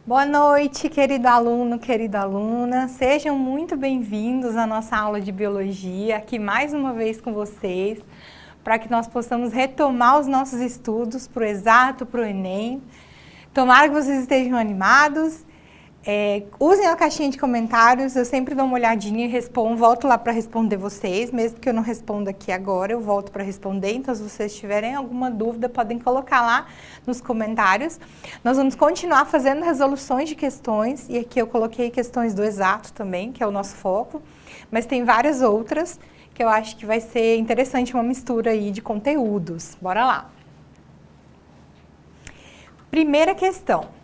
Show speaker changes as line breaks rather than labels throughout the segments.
Boa noite, querido aluno, querida aluna. Sejam muito bem-vindos à nossa aula de Biologia, aqui mais uma vez com vocês, para que nós possamos retomar os nossos estudos para o Exato, para o Enem. Tomara que vocês estejam animados. Usem a caixinha de comentários, eu sempre dou uma olhadinha e respondo, volto lá para responder vocês, mesmo que eu não responda aqui agora, eu volto para responder, então se vocês tiverem alguma dúvida, podem colocar lá nos comentários. Nós vamos continuar fazendo resoluções de questões, e aqui eu coloquei questões do Exato também, que é o nosso foco, mas tem várias outras que eu acho que vai ser interessante, uma mistura aí de conteúdos. Bora lá! Primeira questão.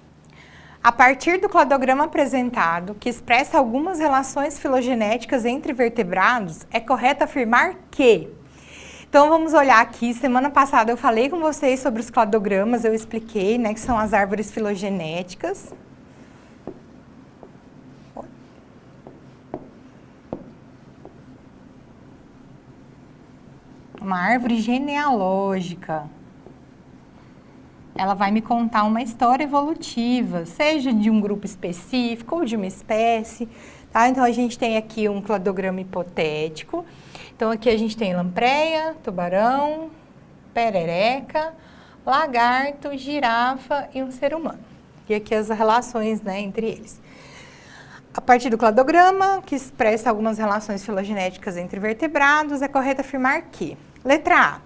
A partir do cladograma apresentado, que expressa algumas relações filogenéticas entre vertebrados, é correto afirmar que... Então, vamos olhar aqui. Semana passada eu falei com vocês sobre os cladogramas, eu expliquei, né, que são as árvores filogenéticas. Uma árvore genealógica. Ela vai me contar uma história evolutiva, seja de um grupo específico ou de uma espécie, tá? Então, a gente tem aqui um cladograma hipotético. Então, aqui a gente tem lampreia, tubarão, perereca, lagarto, girafa e um ser humano. E aqui as relações, né, entre eles. A partir do cladograma, que expressa algumas relações filogenéticas entre vertebrados, é correto afirmar que... Letra A.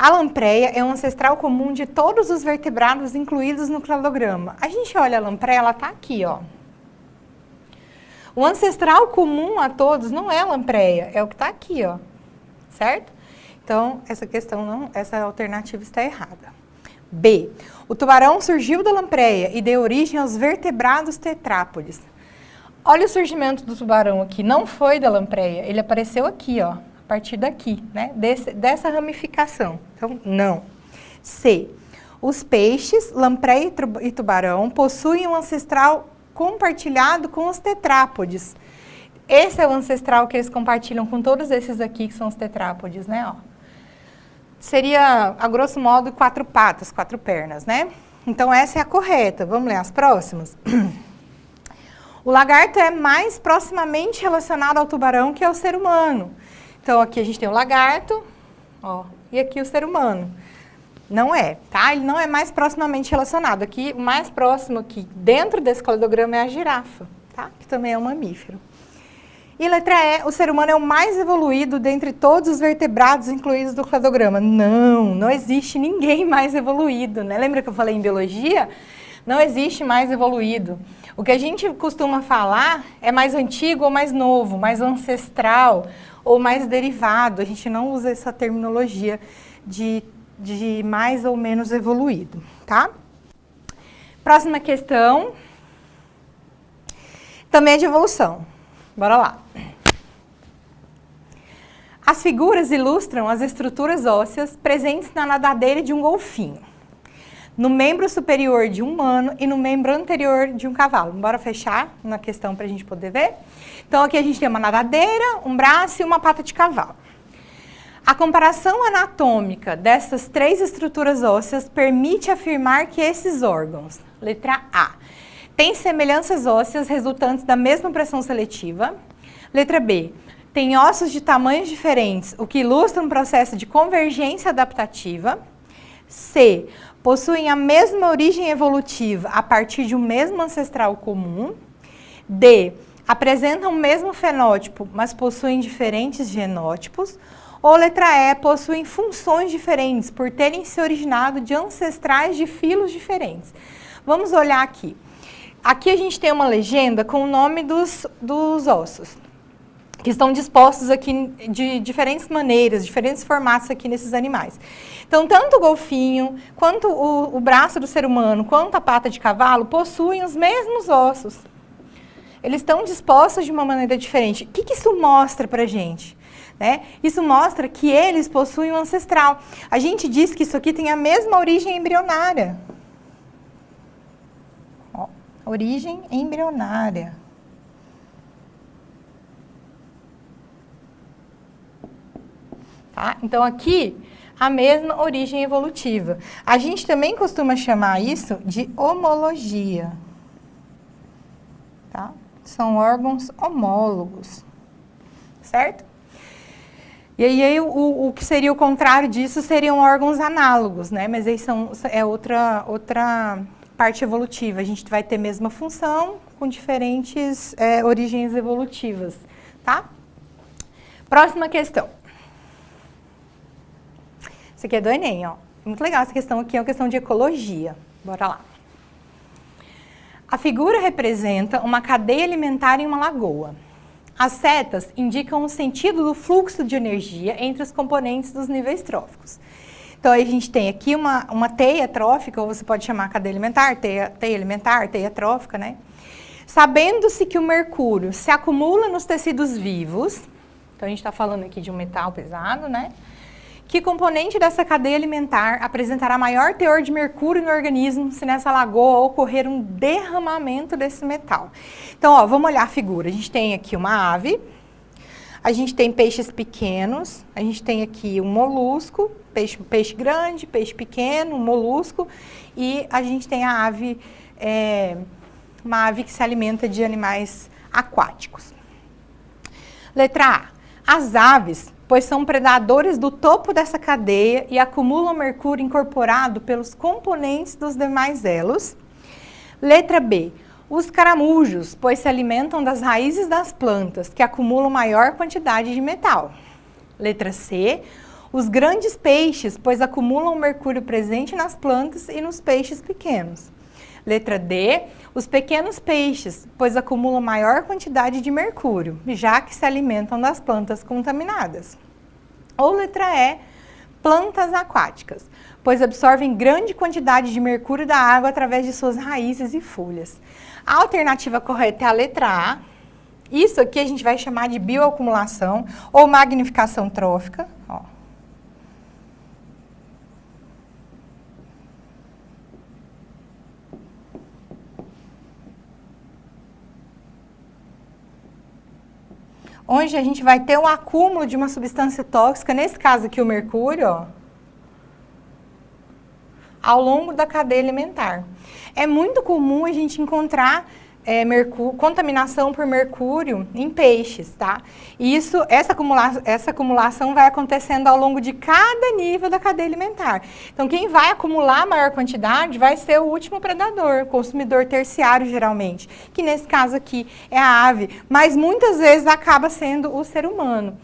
A lampreia é um ancestral comum de todos os vertebrados incluídos no cladograma. A gente olha a lampreia, ela está aqui, ó. O ancestral comum a todos não é a lampreia, é o que está aqui, ó. Certo? Então, essa questão não, essa alternativa está errada. B. O tubarão surgiu da lampreia e deu origem aos vertebrados tetrápodes. Olha o surgimento do tubarão aqui, não foi da lampreia, ele apareceu aqui, ó. A partir daqui, né? Dessa ramificação. Então, não. C. Os peixes, lampreia e tubarão, possuem um ancestral compartilhado com os tetrápodes. Esse é o ancestral que eles compartilham com todos esses aqui, que são os tetrápodes, né? Ó. Seria, a grosso modo, 4 patas, 4 pernas, né? Então, essa é a correta. Vamos ler as próximas? O lagarto é mais proximamente relacionado ao tubarão que ao ser humano. Então, aqui a gente tem o lagarto, ó, e aqui o ser humano. Não é, tá? Ele não é mais proximamente relacionado. Aqui, o mais próximo aqui, dentro desse cladograma, é a girafa, tá? Que também é um mamífero. E letra E, o ser humano é o mais evoluído dentre todos os vertebrados incluídos do cladograma. Não existe ninguém mais evoluído, né? Lembra que eu falei em biologia? Não existe mais evoluído. O que a gente costuma falar é mais antigo ou mais novo, mais ancestral ou mais derivado. A gente não usa essa terminologia de mais ou menos evoluído, tá? Próxima questão. Também é de evolução. Bora lá. As figuras ilustram as estruturas ósseas presentes na nadadeira de um golfinho, no membro superior de um humano e no membro anterior de um cavalo. Bora fechar na questão para a gente poder ver? Então, aqui a gente tem uma nadadeira, um braço e uma pata de cavalo. A comparação anatômica dessas 3 estruturas ósseas permite afirmar que esses órgãos, letra A, têm semelhanças ósseas resultantes da mesma pressão seletiva. Letra B, tem ossos de tamanhos diferentes, o que ilustra um processo de convergência adaptativa. C, possuem a mesma origem evolutiva a partir de um mesmo ancestral comum. D, apresentam o mesmo fenótipo, mas possuem diferentes genótipos. Ou letra E, possuem funções diferentes por terem se originado de ancestrais de filos diferentes. Vamos olhar aqui. Aqui a gente tem uma legenda com o nome dos ossos, que estão dispostos aqui de diferentes maneiras, diferentes formatos aqui nesses animais. Então, tanto o golfinho, quanto o braço do ser humano, quanto a pata de cavalo, possuem os mesmos ossos. Eles estão dispostos de uma maneira diferente. O que isso mostra pra gente? Né? Isso mostra que eles possuem um ancestral. A gente diz que isso aqui tem a mesma origem embrionária. Ó, origem embrionária. Tá? Então, aqui, a mesma origem evolutiva. A gente também costuma chamar isso de homologia. são órgãos homólogos, certo? E aí o que seria o contrário disso seriam órgãos análogos, né? Mas aí é outra parte evolutiva. A gente vai ter a mesma função com diferentes origens evolutivas, tá? Próxima questão. Isso aqui é do Enem, ó. Muito legal essa questão aqui, é uma questão de ecologia. Bora lá. A figura representa uma cadeia alimentar em uma lagoa. As setas indicam o sentido do fluxo de energia entre os componentes dos níveis tróficos. Então, a gente tem aqui uma teia trófica, ou você pode chamar cadeia alimentar, teia alimentar, teia trófica, né? Sabendo-se que o mercúrio se acumula nos tecidos vivos, então a gente está falando aqui de um metal pesado, né? Que componente dessa cadeia alimentar apresentará maior teor de mercúrio no organismo se nessa lagoa ocorrer um derramamento desse metal? Então, ó, vamos olhar a figura. A gente tem aqui uma ave, a gente tem peixes pequenos, a gente tem aqui um molusco, peixe grande, peixe pequeno, um molusco, e a gente tem a ave, uma ave que se alimenta de animais aquáticos. Letra A. As aves, pois são predadores do topo dessa cadeia e acumulam mercúrio incorporado pelos componentes dos demais elos. Letra B. Os caramujos, pois se alimentam das raízes das plantas, que acumulam maior quantidade de metal. Letra C. Os grandes peixes, pois acumulam o mercúrio presente nas plantas e nos peixes pequenos. Letra D. Os pequenos peixes, pois acumulam maior quantidade de mercúrio, já que se alimentam das plantas contaminadas. Ou letra E. Plantas aquáticas, pois absorvem grande quantidade de mercúrio da água através de suas raízes e folhas. A alternativa correta é a letra A. Isso aqui a gente vai chamar de bioacumulação ou magnificação trófica. Ó. Onde a gente vai ter um acúmulo de uma substância tóxica, nesse caso aqui o mercúrio, ó, ao longo da cadeia alimentar. É muito comum a gente encontrar contaminação por mercúrio em peixes, tá? E essa acumulação vai acontecendo ao longo de cada nível da cadeia alimentar. Então, quem vai acumular maior quantidade vai ser o último predador, consumidor terciário, geralmente, que nesse caso aqui é a ave, mas muitas vezes acaba sendo o ser humano.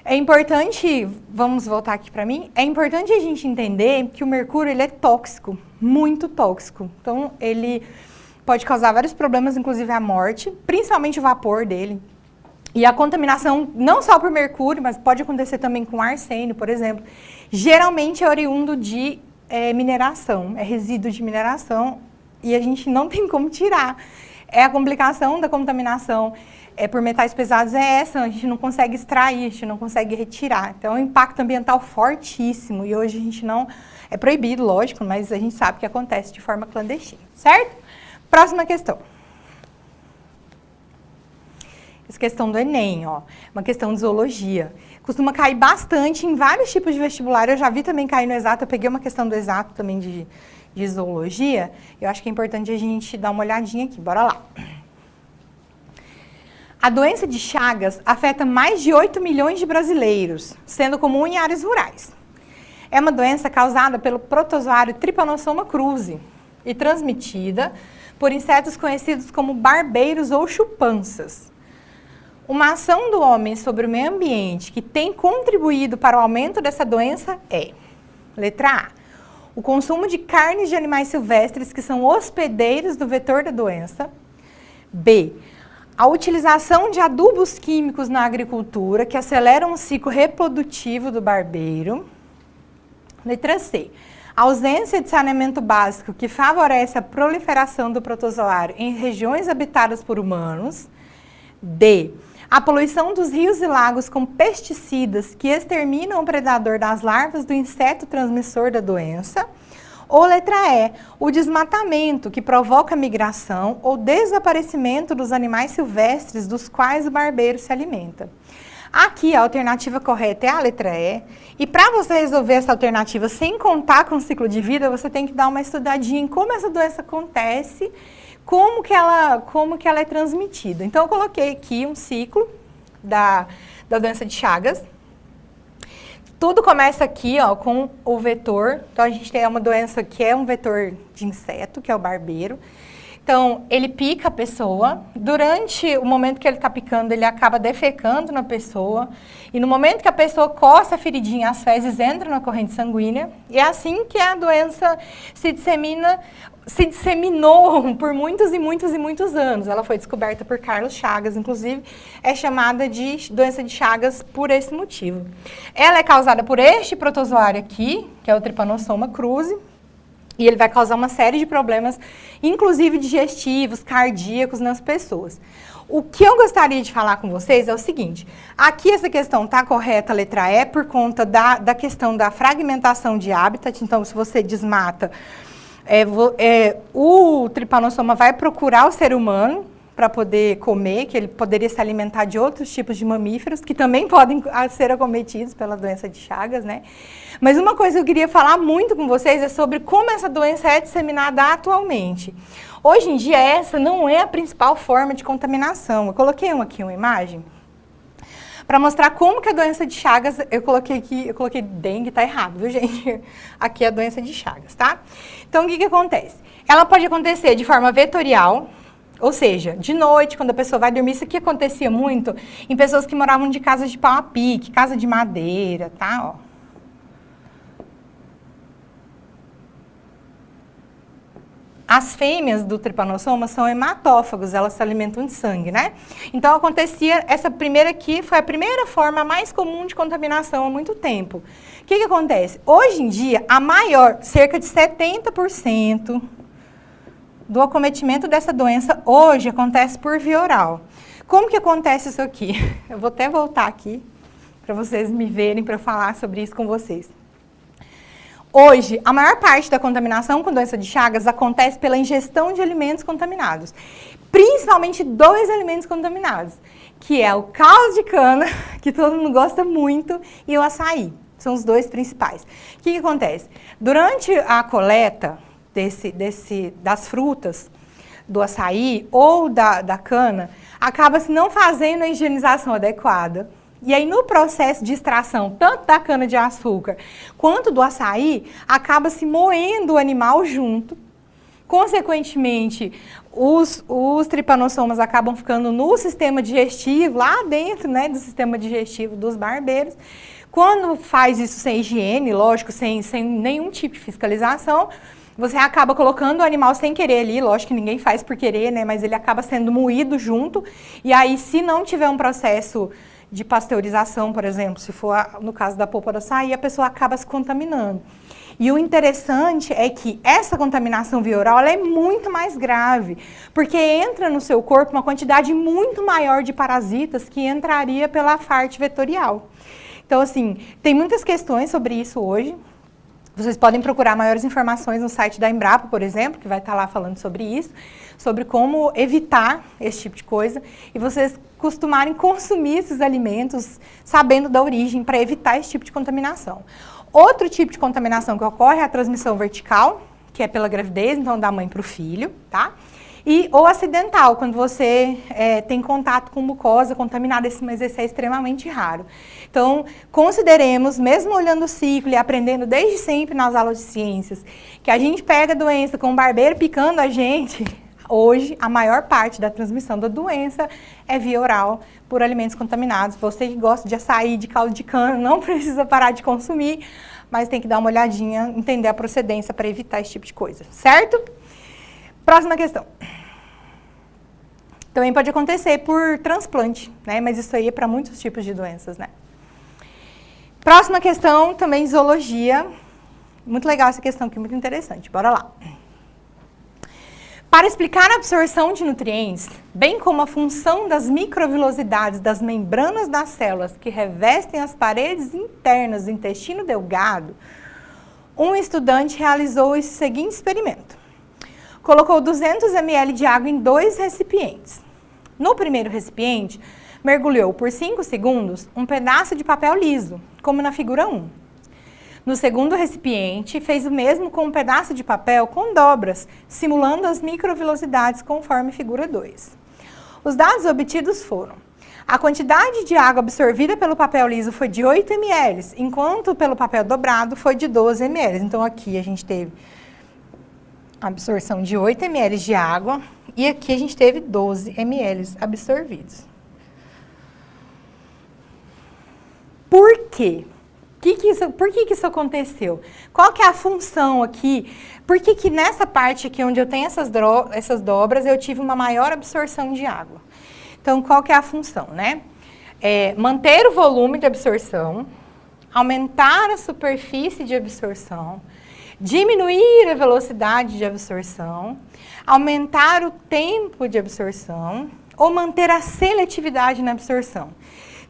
É importante, vamos voltar aqui para mim, é importante a gente entender que o mercúrio ele é tóxico, muito tóxico. Então, ele pode causar vários problemas, inclusive a morte, principalmente o vapor dele. E a contaminação, não só por mercúrio, mas pode acontecer também com arsênio, por exemplo. Geralmente é oriundo de mineração, é resíduo de mineração e a gente não tem como tirar. A complicação da contaminação por metais pesados é essa, a gente não consegue extrair, a gente não consegue retirar. Então é um impacto ambiental fortíssimo e hoje a gente não... É proibido, lógico, mas a gente sabe que acontece de forma clandestina, certo? Próxima questão. Essa questão do Enem, ó, uma questão de zoologia. Costuma cair bastante em vários tipos de vestibular. Eu já vi também cair no exato, eu peguei uma questão do exato também de zoologia. Eu acho que é importante a gente dar uma olhadinha aqui. Bora lá. A doença de Chagas afeta mais de 8 milhões de brasileiros, sendo comum em áreas rurais. É uma doença causada pelo protozoário Trypanosoma cruzi e transmitida por insetos conhecidos como barbeiros ou chupanças. Uma ação do homem sobre o meio ambiente que tem contribuído para o aumento dessa doença é: letra A, o consumo de carnes de animais silvestres que são hospedeiros do vetor da doença. B, a utilização de adubos químicos na agricultura que aceleram o ciclo reprodutivo do barbeiro. Letra C, a ausência de saneamento básico que favorece a proliferação do protozoário em regiões habitadas por humanos. D, a poluição dos rios e lagos com pesticidas que exterminam o predador das larvas do inseto transmissor da doença. Ou letra E, o desmatamento que provoca a migração ou desaparecimento dos animais silvestres dos quais o barbeiro se alimenta. Aqui a alternativa correta é a letra E, e para você resolver essa alternativa sem contar com o ciclo de vida, você tem que dar uma estudadinha em como essa doença acontece, como que ela é transmitida. Então, eu coloquei aqui um ciclo da doença de Chagas. Tudo começa aqui, ó, com o vetor. Então, a gente tem uma doença que é um vetor de inseto, que é o barbeiro. Então, ele pica a pessoa. Durante o momento que ele está picando, ele acaba defecando na pessoa. E no momento que a pessoa coça a feridinha, as fezes entram na corrente sanguínea. E é assim que a doença se disseminou por muitos e muitos e muitos anos. Ela foi descoberta por Carlos Chagas, inclusive, é chamada de doença de Chagas por esse motivo. Ela é causada por este protozoário aqui, que é o Trypanosoma cruzi. E ele vai causar uma série de problemas, inclusive digestivos, cardíacos nas pessoas. O que eu gostaria de falar com vocês é o seguinte, aqui essa questão está correta, a letra E, por conta da questão da fragmentação de habitat. Então, se você desmata, o Trypanosoma vai procurar o ser humano para poder comer, que ele poderia se alimentar de outros tipos de mamíferos, que também podem ser acometidos pela doença de Chagas, né? Mas uma coisa que eu queria falar muito com vocês é sobre como essa doença é disseminada atualmente. Hoje em dia, essa não é a principal forma de contaminação. Eu coloquei aqui uma imagem para mostrar como que a doença de Chagas, eu coloquei dengue, tá errado, viu, gente? Aqui é a doença de Chagas, tá? Então, o que acontece? Ela pode acontecer de forma vetorial, ou seja, de noite, quando a pessoa vai dormir. Isso aqui acontecia muito em pessoas que moravam de casas de pau a pique, casa de madeira, tá? Ó. As fêmeas do Trypanosoma são hematófagos, elas se alimentam de sangue, né? Então, acontecia, essa primeira aqui foi a primeira forma mais comum de contaminação há muito tempo. O que acontece? Hoje em dia, cerca de 70% do acometimento dessa doença hoje acontece por via oral. Como que acontece isso aqui? Eu vou até voltar aqui para vocês me verem, para falar sobre isso com vocês. Hoje, a maior parte da contaminação com doença de Chagas acontece pela ingestão de alimentos contaminados. Principalmente 2 alimentos contaminados, que é o caldo de cana, que todo mundo gosta muito, e o açaí. São os 2 principais. O que acontece? Durante a coleta das frutas, do açaí ou da cana, acaba-se não fazendo a higienização adequada. E aí, no processo de extração, tanto da cana-de-açúcar quanto do açaí, acaba-se moendo o animal junto. Consequentemente, os tripanossomas acabam ficando no sistema digestivo, lá dentro, né, do sistema digestivo dos barbeiros. Quando faz isso sem higiene, lógico, sem nenhum tipo de fiscalização, você acaba colocando o animal sem querer ali, lógico que ninguém faz por querer, né, mas ele acaba sendo moído junto. E aí, se não tiver um processo de pasteurização, por exemplo, se for no caso da polpa do açaí, a pessoa acaba se contaminando. E o interessante é que essa contaminação via oral ela é muito mais grave, porque entra no seu corpo uma quantidade muito maior de parasitas que entraria pela parte vetorial. Então, assim, tem muitas questões sobre isso hoje. Vocês podem procurar maiores informações no site da Embrapa, por exemplo, que vai estar lá falando sobre isso, sobre como evitar esse tipo de coisa, e vocês costumarem consumir esses alimentos sabendo da origem para evitar esse tipo de contaminação. Outro tipo de contaminação que ocorre é a transmissão vertical, que é pela gravidez, então da mãe para o filho, tá? Ou acidental, quando você tem contato com mucosa contaminada, mas esse é extremamente raro. Então, consideremos, mesmo olhando o ciclo e aprendendo desde sempre nas aulas de ciências, que a gente pega a doença com o barbeiro picando a gente, hoje a maior parte da transmissão da doença é via oral por alimentos contaminados. Você que gosta de açaí, de caldo de cana, não precisa parar de consumir, mas tem que dar uma olhadinha, entender a procedência para evitar esse tipo de coisa, certo? Próxima questão. Também pode acontecer por transplante, né? Mas isso aí é para muitos tipos de doenças, né? Próxima questão, também zoologia. Muito legal essa questão aqui, muito interessante. Bora lá. Para explicar a absorção de nutrientes, bem como a função das microvilosidades das membranas das células que revestem as paredes internas do intestino delgado, um estudante realizou esse seguinte experimento. Colocou 200 ml de água em 2 recipientes. No primeiro recipiente, mergulhou por 5 segundos um pedaço de papel liso, como na figura 1. No segundo recipiente, fez o mesmo com um pedaço de papel com dobras, simulando as microvilosidades conforme figura 2. Os dados obtidos foram: a quantidade de água absorvida pelo papel liso foi de 8 ml, enquanto pelo papel dobrado foi de 12 ml. Então, aqui a gente teve a absorção de 8 ml de água e aqui a gente teve 12 ml absorvidos. Por quê? Por que isso aconteceu? Qual que é a função aqui? Por que nessa parte aqui onde eu tenho essas dobras eu tive uma maior absorção de água? Então, qual que é a função, né? Manter o volume de absorção, aumentar a superfície de absorção, diminuir a velocidade de absorção, aumentar o tempo de absorção ou manter a seletividade na absorção.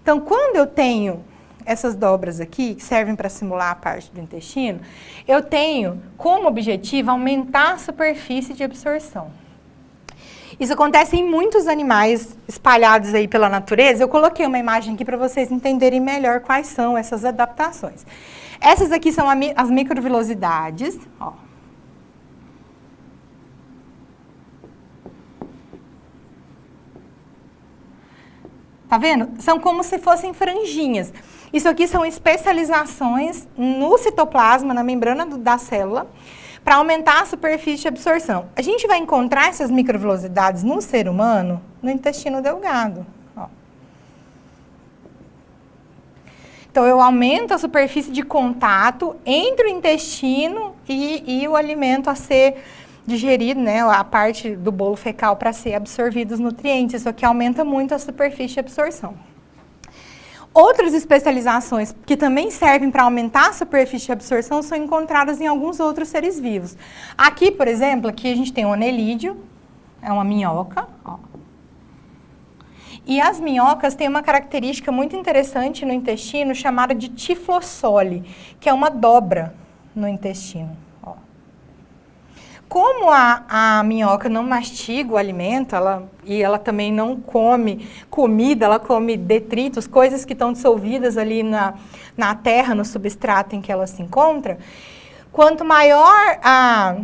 Então, quando eu tenho essas dobras aqui, que servem para simular a parte do intestino, eu tenho como objetivo aumentar a superfície de absorção. Isso acontece em muitos animais espalhados aí pela natureza. Eu coloquei uma imagem aqui para vocês entenderem melhor quais são essas adaptações. Essas aqui são as microvilosidades, ó. Tá vendo? São como se fossem franjinhas. Isso aqui são especializações no citoplasma, na membrana da célula, para aumentar a superfície de absorção. A gente vai encontrar essas microvilosidades no ser humano no intestino delgado. Ó. Então, eu aumento a superfície de contato entre o intestino e o alimento a ser digerido, né, a parte do bolo fecal para ser absorvido os nutrientes. Isso aqui aumenta muito a superfície de absorção. Outras especializações que também servem para aumentar a superfície de absorção são encontradas em alguns outros seres vivos. Aqui, por exemplo, aqui a gente tem um anelídeo, é uma minhoca, ó. E as minhocas têm uma característica muito interessante no intestino chamada de tiflossole, que é uma dobra no intestino. Como a minhoca não mastiga o alimento, ela também não come comida, ela come detritos, coisas que estão dissolvidas ali na terra, no substrato em que ela se encontra, quanto maior a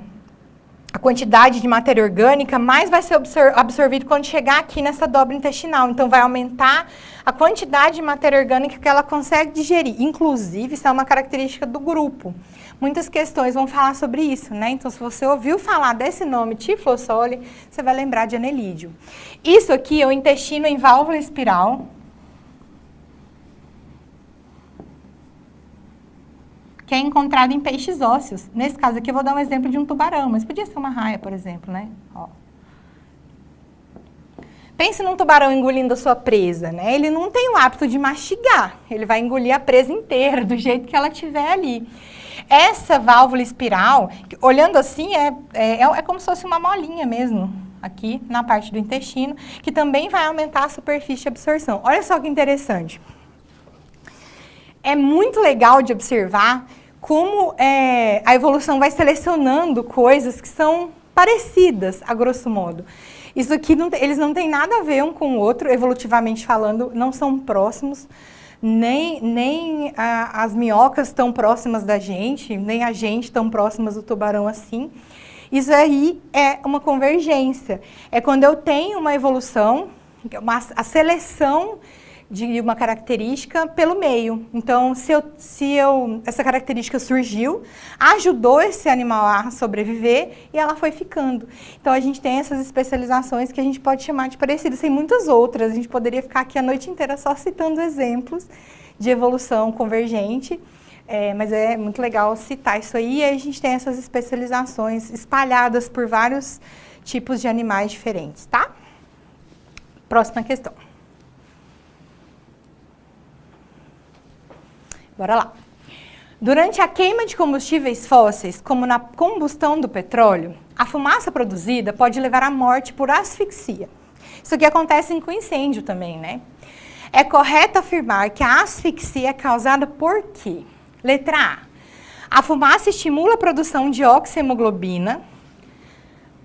quantidade de matéria orgânica, mais vai ser absorvido quando chegar aqui nessa dobra intestinal. Então, vai aumentar a quantidade de matéria orgânica que ela consegue digerir. Inclusive, isso é uma característica do grupo. Muitas questões vão falar sobre isso, né? Então, se você ouviu falar desse nome, tiflossole, você vai lembrar de anelídeo. Isso aqui é o intestino em válvula espiral, que é encontrado em peixes ósseos. Nesse caso aqui, eu vou dar um exemplo de um tubarão, mas podia ser uma raia, por exemplo, né? Ó. Pense num tubarão engolindo a sua presa, né? Ele não tem o hábito de mastigar, ele vai engolir a presa inteira, do jeito que ela estiver ali. Essa válvula espiral, olhando assim, é como se fosse uma molinha mesmo, aqui na parte do intestino, que também vai aumentar a superfície de absorção. Olha só que interessante. É muito legal de observar como a evolução vai selecionando coisas que são parecidas, a grosso modo. Isso aqui, eles não têm nada a ver um com o outro, evolutivamente falando, não são próximos. Nem as minhocas tão próximas da gente, nem a gente tão próximas do tubarão assim. Isso aí é uma convergência. É quando eu tenho uma evolução, a seleção de uma característica pelo meio. Então, essa característica surgiu, ajudou esse animal a sobreviver e ela foi ficando. Então, a gente tem essas especializações que a gente pode chamar de parecidas. Tem muitas outras, a gente poderia ficar aqui a noite inteira só citando exemplos de evolução convergente, mas é muito legal citar isso aí. E aí a gente tem essas especializações espalhadas por vários tipos de animais diferentes, tá? Próxima questão. Bora lá. Durante a queima de combustíveis fósseis, como na combustão do petróleo, a fumaça produzida pode levar à morte por asfixia. Isso aqui acontece com incêndio também, né? É correto afirmar que a asfixia é causada por quê? Letra A. A fumaça estimula a produção de oxihemoglobina,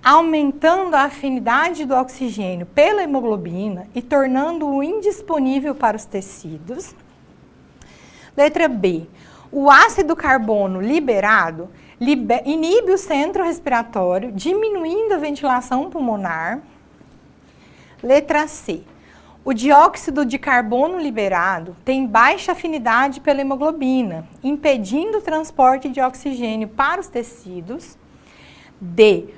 aumentando a afinidade do oxigênio pela hemoglobina e tornando-o indisponível para os tecidos. Letra B. O ácido carbono liberado inibe o centro respiratório, diminuindo a ventilação pulmonar. Letra C. O dióxido de carbono liberado tem baixa afinidade pela hemoglobina, impedindo o transporte de oxigênio para os tecidos. D.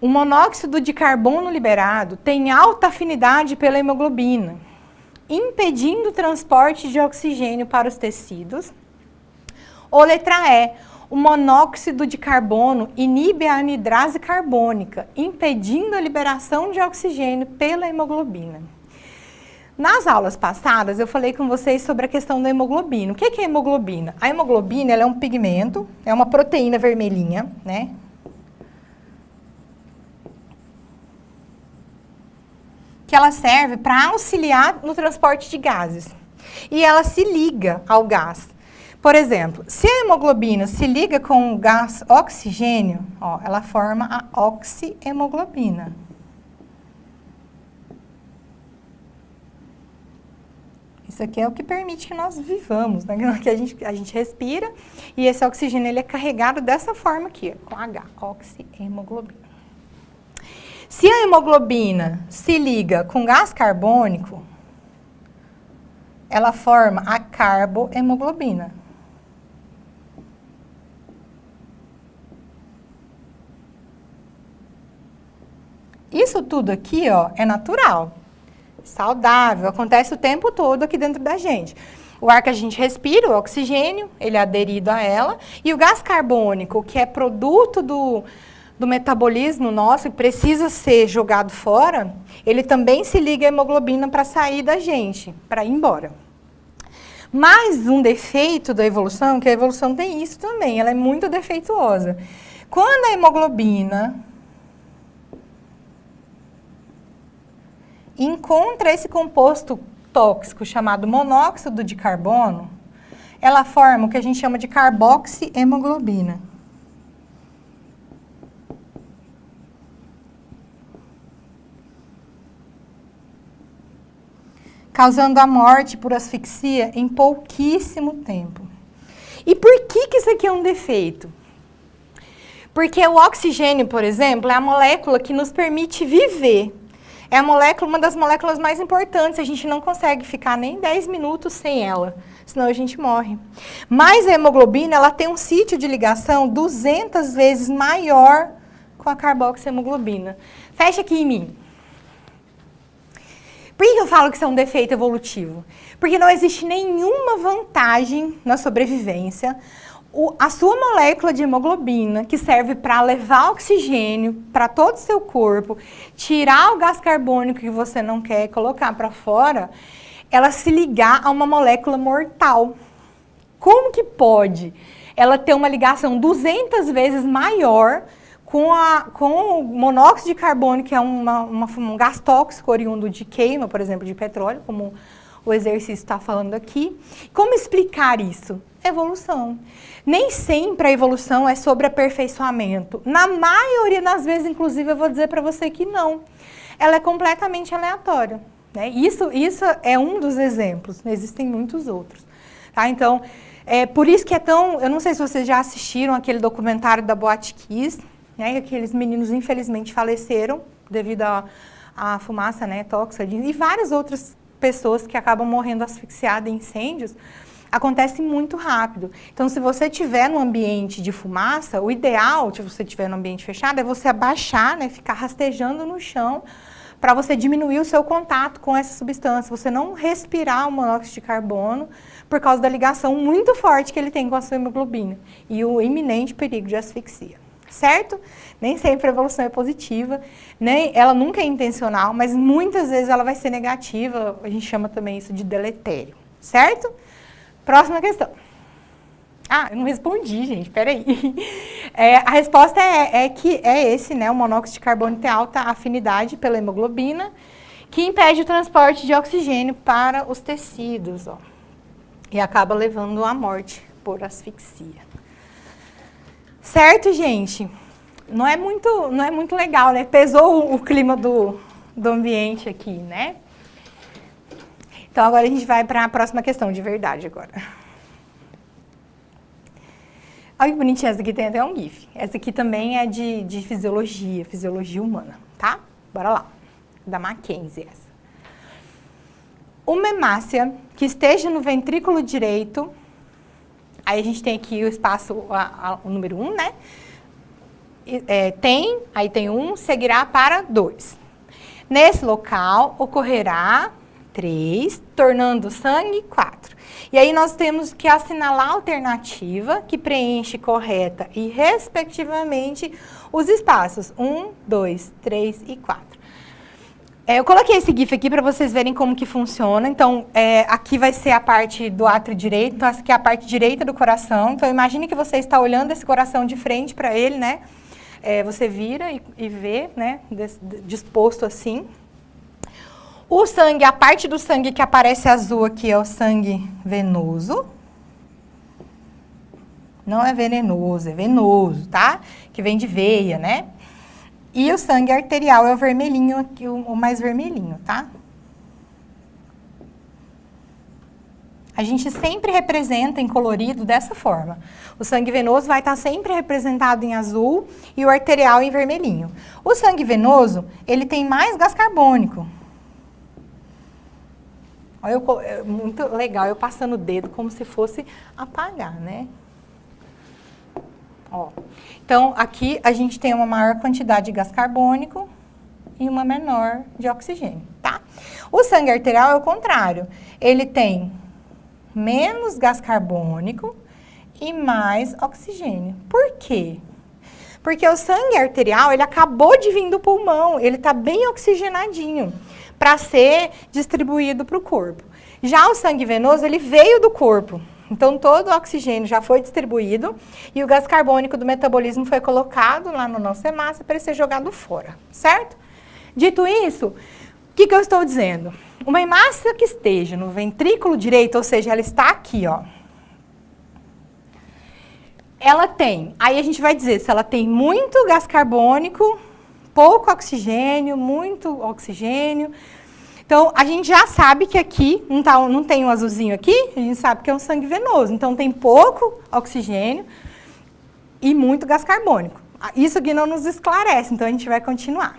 O monóxido de carbono liberado tem alta afinidade pela hemoglobina, impedindo o transporte de oxigênio para os tecidos. Ou letra E. O monóxido de carbono inibe a anidrase carbônica, impedindo a liberação de oxigênio pela hemoglobina. Nas aulas passadas, eu falei com vocês sobre a questão da hemoglobina. O que é hemoglobina? A hemoglobina ela é um pigmento, é uma proteína vermelhinha, né? Que ela serve para auxiliar no transporte de gases. E ela se liga ao gás. Por exemplo, se a hemoglobina se liga com o gás oxigênio, ó, ela forma a oxihemoglobina. Isso aqui é o que permite que nós vivamos, né? Que a gente respira e esse oxigênio ele é carregado dessa forma aqui, com H, oxihemoglobina. Se a hemoglobina se liga com gás carbônico, ela forma a carbohemoglobina. Isso tudo aqui, ó, é natural. Saudável, acontece o tempo todo aqui dentro da gente. O ar que a gente respira, o oxigênio, ele é aderido a ela, e o gás carbônico, que é produto do metabolismo nosso, e precisa ser jogado fora, ele também se liga à hemoglobina para sair da gente, para ir embora. Mas um defeito da evolução, que a evolução tem isso também, ela é muito defeituosa. Quando a hemoglobina encontra esse composto tóxico chamado monóxido de carbono, ela forma o que a gente chama de carboxihemoglobina. Causando a morte por asfixia em pouquíssimo tempo. E por que isso aqui é um defeito? Porque o oxigênio, por exemplo, é a molécula que nos permite viver. É a molécula, uma das moléculas mais importantes, a gente não consegue ficar nem 10 minutos sem ela, senão a gente morre. Mas a hemoglobina, ela tem um sítio de ligação 200 vezes maior com a carboxihemoglobina. Fecha aqui em mim. Por que eu falo que isso é um defeito evolutivo? Porque não existe nenhuma vantagem na sobrevivência. A sua molécula de hemoglobina, que serve para levar oxigênio para todo o seu corpo, tirar o gás carbônico que você não quer e colocar para fora, ela se ligar a uma molécula mortal. Como que pode ela ter uma ligação 200 vezes maior com o monóxido de carbono, que é um gás tóxico oriundo de queima, por exemplo, de petróleo, como o exercício está falando aqui? Como explicar isso? Evolução. Nem sempre a evolução é sobre aperfeiçoamento. Na maioria das vezes, inclusive, eu vou dizer para você que não. Ela é completamente aleatória, né? Isso é um dos exemplos, existem muitos outros. Tá? Então, por isso que é tão... Eu não sei se vocês já assistiram aquele documentário da Boate Kiss, né? Aqueles meninos, infelizmente, faleceram devido à fumaça, né, tóxica, e várias outras pessoas que acabam morrendo asfixiadas em incêndios. Acontece muito rápido. Então, se você estiver num ambiente de fumaça, o ideal, se você estiver num ambiente fechado, é você abaixar, né, ficar rastejando no chão, para você diminuir o seu contato com essa substância. Você não respirar o monóxido de carbono por causa da ligação muito forte que ele tem com a sua hemoglobina e o iminente perigo de asfixia. Certo? Nem sempre a evolução é positiva, ela nunca é intencional, mas muitas vezes ela vai ser negativa. A gente chama também isso de deletério. Certo? Próxima questão. Ah, eu não respondi, gente, peraí. A resposta é que é esse, né? O monóxido de carbono tem alta afinidade pela hemoglobina, que impede o transporte de oxigênio para os tecidos, ó, e acaba levando à morte por asfixia. Certo, gente? Não é muito legal, né? Pesou o clima do ambiente aqui, né? Então, agora a gente vai para a próxima questão, de verdade, agora. Olha que bonitinha, essa aqui tem até um GIF. Essa aqui também é de fisiologia humana, tá? Bora lá. Da Mackenzie, essa. Uma hemácia que esteja no ventrículo direito, aí a gente tem aqui o espaço, o número 1, né? Aí tem 1, seguirá para 2. Nesse local, ocorrerá 3, tornando o sangue 4. E aí nós temos que assinalar a alternativa que preenche correta e, respectivamente, os espaços 1, 2, 3 e 4. Eu coloquei esse GIF aqui para vocês verem como que funciona. Então, aqui vai ser a parte do átrio direito, então essa aqui é a parte direita do coração. Então, imagine que você está olhando esse coração de frente para ele, né? Você vira e vê, né? Disposto assim. O sangue, a parte do sangue que aparece azul aqui é o sangue venoso. Não é venenoso, é venoso, tá? Que vem de veia, né? E o sangue arterial é o vermelhinho aqui, o mais vermelhinho, tá? A gente sempre representa em colorido dessa forma. O sangue venoso vai estar sempre representado em azul e o arterial em vermelhinho. O sangue venoso, ele tem mais gás carbônico. Olha, muito legal eu passando o dedo como se fosse apagar, né? Ó. Então, aqui a gente tem uma maior quantidade de gás carbônico e uma menor de oxigênio, tá? O sangue arterial é o contrário. Ele tem menos gás carbônico e mais oxigênio. Por quê? Porque o sangue arterial, ele acabou de vir do pulmão, ele está bem oxigenadinho para ser distribuído para o corpo. Já o sangue venoso, ele veio do corpo. Então, todo o oxigênio já foi distribuído e o gás carbônico do metabolismo foi colocado lá no nosso hemácia para ele ser jogado fora, certo? Dito isso, o que eu estou dizendo? Uma hemácia que esteja no ventrículo direito, ou seja, ela está aqui, ó. Ela tem, aí a gente vai dizer se ela tem muito gás carbônico, pouco oxigênio, muito oxigênio. Então, a gente já sabe que aqui, não tem um azulzinho aqui, a gente sabe que é um sangue venoso. Então, tem pouco oxigênio e muito gás carbônico. Isso aqui não nos esclarece, então a gente vai continuar.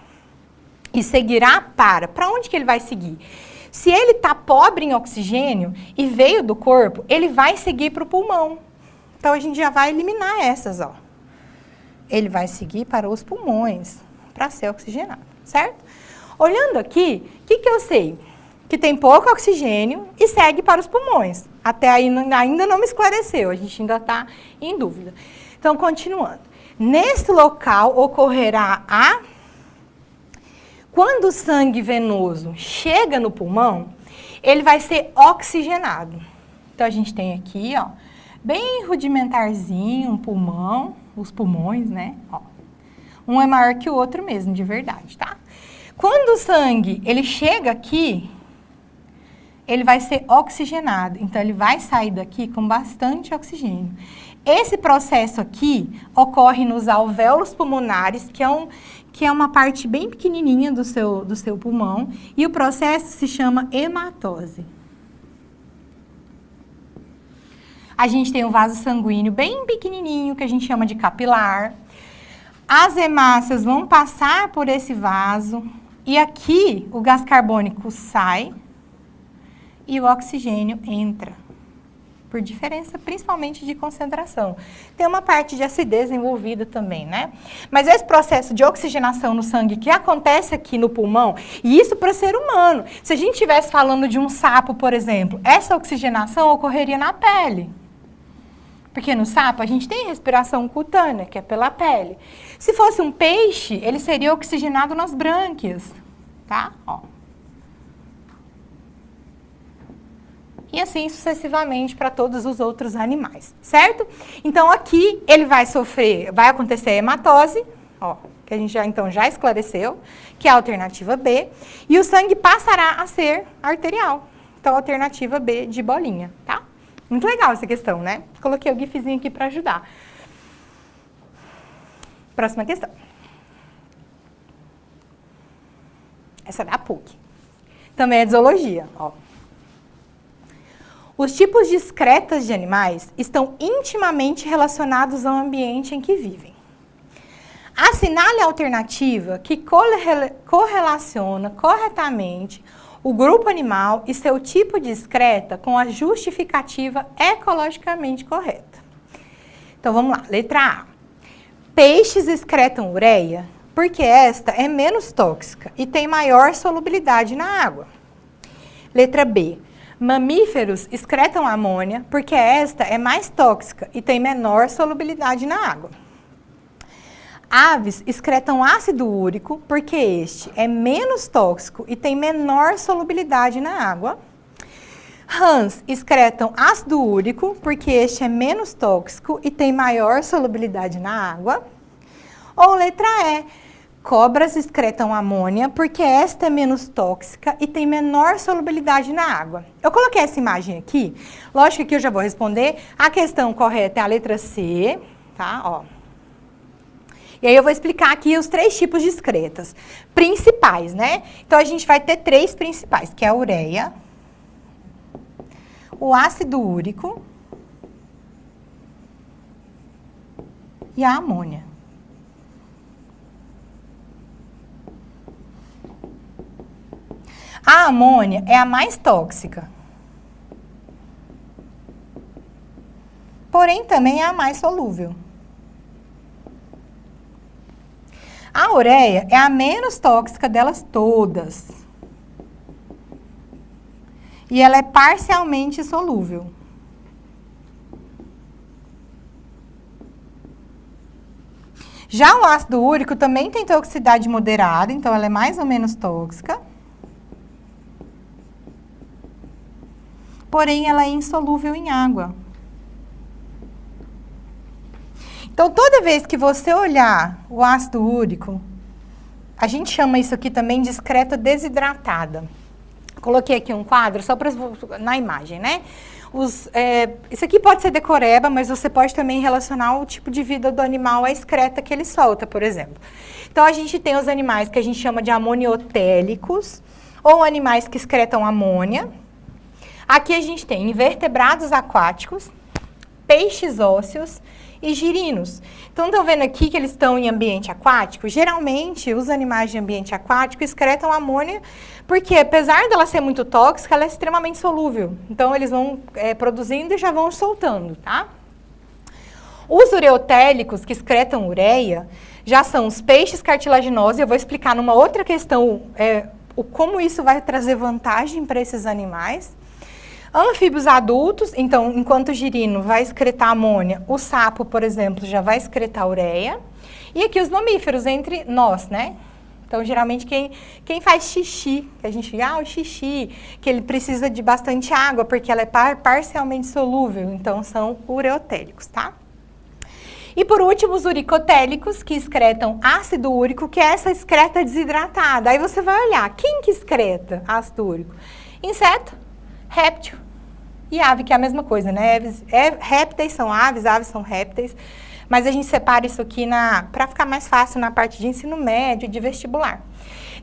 E seguirá para onde que ele vai seguir? Se ele está pobre em oxigênio e veio do corpo, ele vai seguir para o pulmão. Então, a gente já vai eliminar essas, ó. Ele vai seguir para os pulmões, para ser oxigenado, certo? Olhando aqui, o que eu sei? Que tem pouco oxigênio e segue para os pulmões. Até aí ainda não me esclareceu, a gente ainda está em dúvida. Então, continuando. Nesse local ocorrerá quando o sangue venoso chega no pulmão, ele vai ser oxigenado. Então, a gente tem aqui, ó, bem rudimentarzinho, um pulmão, os pulmões, né? Ó. Um é maior que o outro mesmo, de verdade, tá? Quando o sangue, ele chega aqui, ele vai ser oxigenado. Então, ele vai sair daqui com bastante oxigênio. Esse processo aqui ocorre nos alvéolos pulmonares, que é uma parte bem pequenininha do seu pulmão. E o processo se chama hematose. A gente tem um vaso sanguíneo bem pequenininho, que a gente chama de capilar. As hemácias vão passar por esse vaso. E aqui, o gás carbônico sai e o oxigênio entra, por diferença principalmente de concentração. Tem uma parte de acidez envolvida também, né? Mas esse processo de oxigenação no sangue que acontece aqui no pulmão, e isso para ser humano. Se a gente estivesse falando de um sapo, por exemplo, essa oxigenação ocorreria na pele. Porque no sapo a gente tem respiração cutânea, que é pela pele. Se fosse um peixe, ele seria oxigenado nas brânquias, tá? Ó. E assim sucessivamente para todos os outros animais, certo? Então aqui ele vai acontecer a hematose, ó, que a gente já esclareceu, que é a alternativa B, e o sangue passará a ser arterial. Então, alternativa B de bolinha, tá? Muito legal essa questão, né? Coloquei o gifzinho aqui para ajudar. Próxima questão. Essa é da PUC. Também é de zoologia, ó. Os tipos de excretas de animais estão intimamente relacionados ao ambiente em que vivem. Assinale a alternativa que correlaciona corretamente o grupo animal e seu tipo de excreta com a justificativa ecologicamente correta. Então, vamos lá. Letra A. Peixes excretam ureia porque esta é menos tóxica e tem maior solubilidade na água. Letra B. Mamíferos excretam amônia porque esta é mais tóxica e tem menor solubilidade na água. Aves excretam ácido úrico porque este é menos tóxico e tem menor solubilidade na água. Rãs excretam ácido úrico porque este é menos tóxico e tem maior solubilidade na água. Ou letra E. Cobras excretam amônia porque esta é menos tóxica e tem menor solubilidade na água. Eu coloquei essa imagem aqui, lógico que eu já vou responder. A questão correta é a letra C, tá? Ó. E aí eu vou explicar aqui os 3 tipos de excretas principais, né? Então a gente vai ter 3 principais, que é a ureia, o ácido úrico e a amônia. A amônia é a mais tóxica, porém também é a mais solúvel. A ureia é a menos tóxica delas todas. E ela é parcialmente solúvel. Já o ácido úrico também tem toxicidade moderada, então ela é mais ou menos tóxica. Porém, ela é insolúvel em água. Então, toda vez que você olhar o ácido úrico, a gente chama isso aqui também de excreta desidratada. Coloquei aqui um quadro só para na imagem, né? Isso aqui pode ser decoreba, mas você pode também relacionar o tipo de vida do animal à excreta que ele solta, por exemplo. Então, a gente tem os animais que a gente chama de amoniotélicos, ou animais que excretam amônia. Aqui a gente tem invertebrados aquáticos, peixes ósseos e girinos. Então, estão vendo aqui que eles estão em ambiente aquático? Geralmente, os animais de ambiente aquático excretam amônia, porque apesar dela ser muito tóxica, ela é extremamente solúvel. Então, eles vão produzindo e já vão soltando, tá? Os ureotélicos, que excretam ureia, já são os peixes cartilaginosos. Eu vou explicar numa outra questão como isso vai trazer vantagem para esses animais. Anfíbios adultos, então, enquanto o girino vai excretar amônia, o sapo, por exemplo, já vai excretar ureia. E aqui os mamíferos, entre nós, né? Então, geralmente, quem faz xixi, que a gente diga, o xixi, que ele precisa de bastante água, porque ela é parcialmente solúvel, então, são ureotélicos, tá? E, por último, os uricotélicos, que excretam ácido úrico, que é essa excreta desidratada. Aí você vai olhar, quem que excreta ácido úrico? Inseto, réptil e ave, que é a mesma coisa, né? Répteis são aves são répteis, mas a gente separa isso aqui para ficar mais fácil na parte de ensino médio e de vestibular.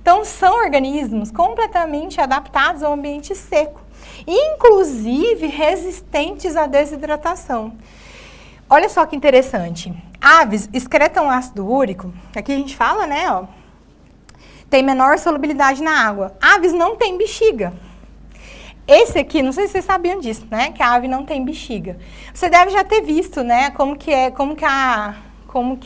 Então, são organismos completamente adaptados ao ambiente seco, inclusive resistentes à desidratação. Olha só que interessante. Aves excretam ácido úrico, aqui a gente fala, né, ó, tem menor solubilidade na água. Aves não têm bexiga. Esse aqui, não sei se vocês sabiam disso, né? Que a ave não tem bexiga. Você deve já ter visto, né? Como que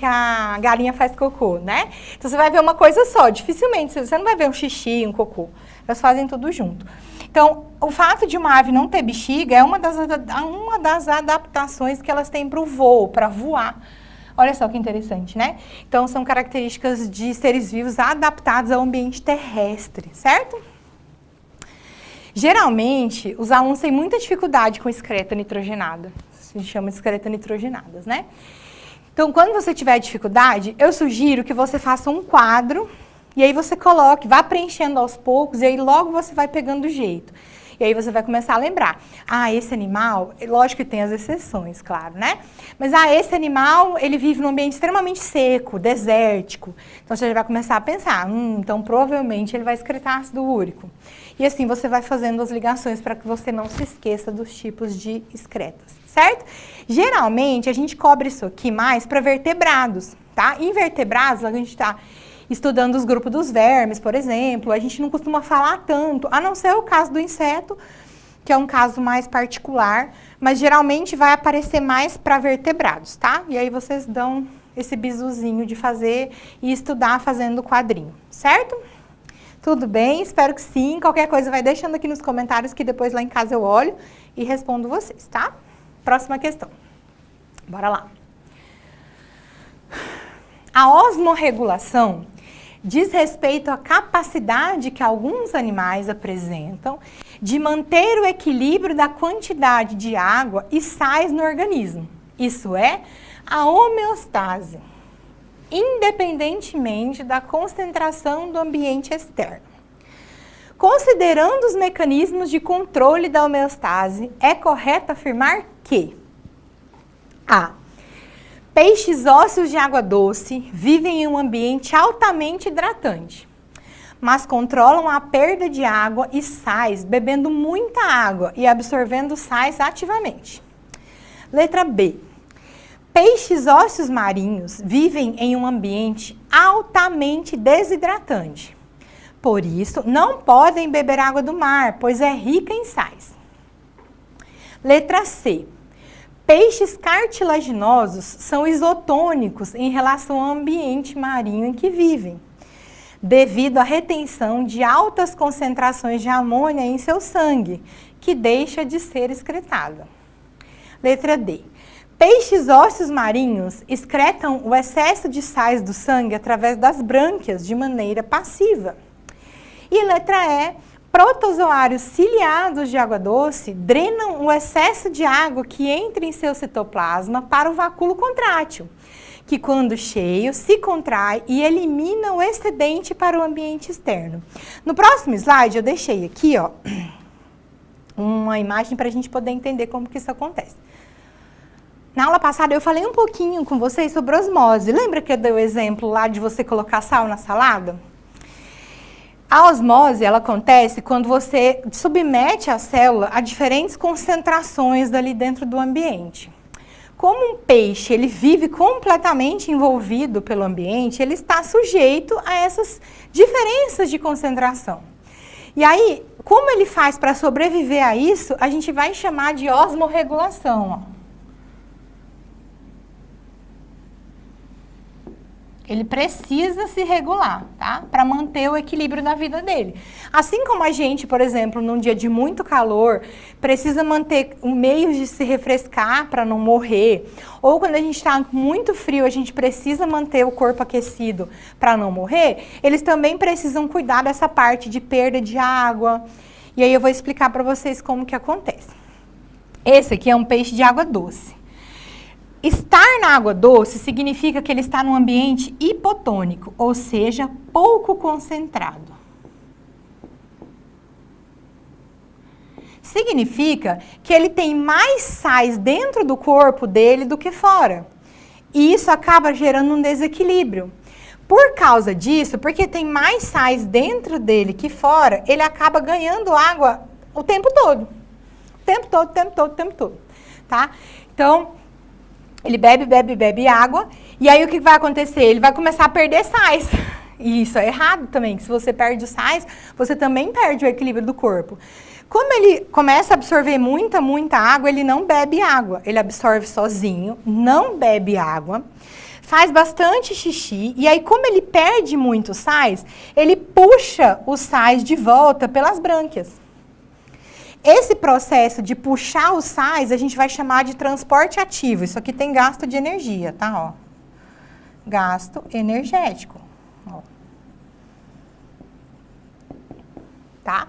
a galinha faz cocô, né? Então, você vai ver uma coisa só. Dificilmente, você não vai ver um xixi, um cocô. Elas fazem tudo junto. Então, o fato de uma ave não ter bexiga é uma das adaptações que elas têm para o voo, para voar. Olha só que interessante, né? Então, são características de seres vivos adaptados ao ambiente terrestre, certo? Geralmente, os alunos têm muita dificuldade com excreta nitrogenada. A gente chama de excreta nitrogenadas, né? Então, quando você tiver dificuldade, eu sugiro que você faça um quadro e aí você coloque, vá preenchendo aos poucos e aí logo você vai pegando o jeito. E aí você vai começar a lembrar. Ah, esse animal, lógico que tem as exceções, claro, né? Mas, esse animal, ele vive num ambiente extremamente seco, desértico. Então, você já vai começar a pensar, então provavelmente ele vai excretar ácido úrico. E assim você vai fazendo as ligações para que você não se esqueça dos tipos de excretas, certo? Geralmente, a gente cobre isso aqui mais para vertebrados, tá? Invertebrados, a gente está estudando os grupos dos vermes, por exemplo, a gente não costuma falar tanto, a não ser o caso do inseto, que é um caso mais particular, mas geralmente vai aparecer mais para vertebrados, tá? E aí vocês dão esse bizuzinho de fazer e estudar fazendo o quadrinho, certo? Tudo bem? Espero que sim. Qualquer coisa vai deixando aqui nos comentários que depois lá em casa eu olho e respondo vocês, tá? Próxima questão. Bora lá. A osmorregulação diz respeito à capacidade que alguns animais apresentam de manter o equilíbrio da quantidade de água e sais no organismo. Isso é, a homeostase, independentemente da concentração do ambiente externo. Considerando os mecanismos de controle da homeostase, é correto afirmar que a. Peixes ósseos de água doce vivem em um ambiente altamente hidratante, mas controlam a perda de água e sais bebendo muita água e absorvendo sais ativamente. Letra B. Peixes ósseos marinhos vivem em um ambiente altamente desidratante. Por isso, não podem beber água do mar, pois é rica em sais. Letra C. Peixes cartilaginosos são isotônicos em relação ao ambiente marinho em que vivem, devido à retenção de altas concentrações de amônia em seu sangue, que deixa de ser excretada. Letra D. Peixes ósseos marinhos excretam o excesso de sais do sangue através das brânquias de maneira passiva. E letra E. Protozoários ciliados de água doce drenam o excesso de água que entra em seu citoplasma para o vacúolo contrátil, que quando cheio se contrai e elimina o excedente para o ambiente externo. No próximo slide eu deixei aqui, ó, uma imagem para a gente poder entender como que isso acontece. Na aula passada eu falei um pouquinho com vocês sobre osmose. Lembra que eu dei o exemplo lá de você colocar sal na salada? A osmose, ela acontece quando você submete a célula a diferentes concentrações dali dentro do ambiente. Como um peixe, ele vive completamente envolvido pelo ambiente, ele está sujeito a essas diferenças de concentração. E aí, como ele faz para sobreviver a isso, a gente vai chamar de osmorregulação, ó. Ele precisa se regular, tá? Para manter o equilíbrio na vida dele. Assim como a gente, por exemplo, num dia de muito calor, precisa manter um meio de se refrescar para não morrer. Ou quando a gente está muito frio, a gente precisa manter o corpo aquecido para não morrer. Eles também precisam cuidar dessa parte de perda de água. E aí eu vou explicar para vocês como que acontece. Esse aqui é um peixe de água doce. Estar na água doce significa que ele está num ambiente hipotônico, ou seja, pouco concentrado. Significa que ele tem mais sais dentro do corpo dele do que fora. E isso acaba gerando um desequilíbrio. Por causa disso, porque tem mais sais dentro dele que fora, ele acaba ganhando água o tempo todo. O tempo todo, o tempo todo, o tempo todo. Tá? Então, ele bebe água, e aí o que vai acontecer? Ele vai começar a perder sais. E isso é errado também, que se você perde os sais, você também perde o equilíbrio do corpo. Como ele começa a absorver muita água, ele não bebe água. Ele absorve sozinho, não bebe água, faz bastante xixi, e aí como ele perde muitos sais, ele puxa os sais de volta pelas brânquias. Esse processo de puxar os sais, a gente vai chamar de transporte ativo. Isso aqui tem gasto de energia, tá? Ó. Gasto energético. Ó. Tá?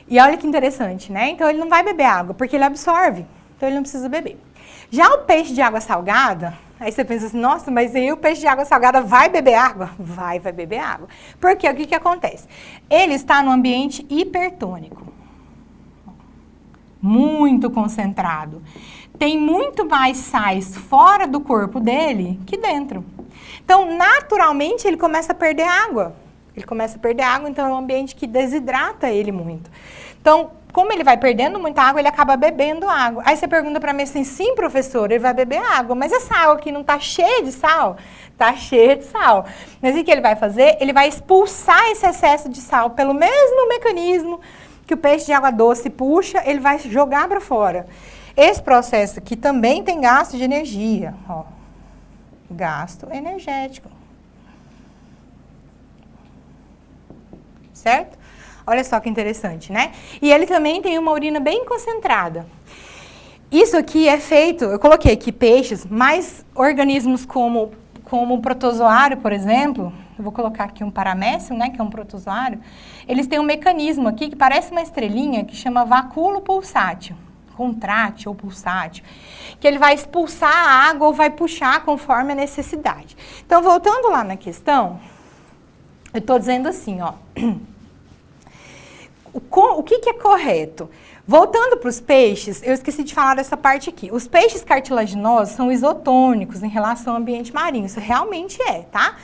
E olha que interessante, né? Então, ele não vai beber água, porque ele absorve. Então, ele não precisa beber. Já o peixe de água salgada, aí você pensa assim, nossa, mas aí o peixe de água salgada vai beber água? Vai beber água. Por quê? O que acontece? Ele está no ambiente hipertônico. muito concentrado. Tem muito mais sais fora do corpo dele que dentro. Então, naturalmente, ele começa a perder água. Ele começa a perder água, então é um ambiente que desidrata ele muito. Então, como ele vai perdendo muita água, ele acaba bebendo água. Aí você pergunta para mim assim, sim, professor, ele vai beber água, mas essa água aqui não está cheia de sal? Está cheia de sal. Mas o que ele vai fazer? Ele vai expulsar esse excesso de sal pelo mesmo mecanismo que o peixe de água doce puxa, ele vai jogar para fora. Esse processo aqui também tem gasto de energia, ó. Gasto energético. Certo? Olha só que interessante, né? E ele também tem uma urina bem concentrada. Isso aqui é feito, eu coloquei aqui peixes, mas organismos como o protozoário, por exemplo, eu vou colocar aqui um paramécio, né, que é um protozoário, eles têm um mecanismo aqui que parece uma estrelinha que chama vacúolo pulsátil, contrátil ou pulsátil, que ele vai expulsar a água ou vai puxar conforme a necessidade. Então, voltando lá na questão, eu estou dizendo assim, ó, o que é correto? Voltando para os peixes, eu esqueci de falar dessa parte aqui. Os peixes cartilaginosos são isotônicos em relação ao ambiente marinho. Isso realmente é, tá?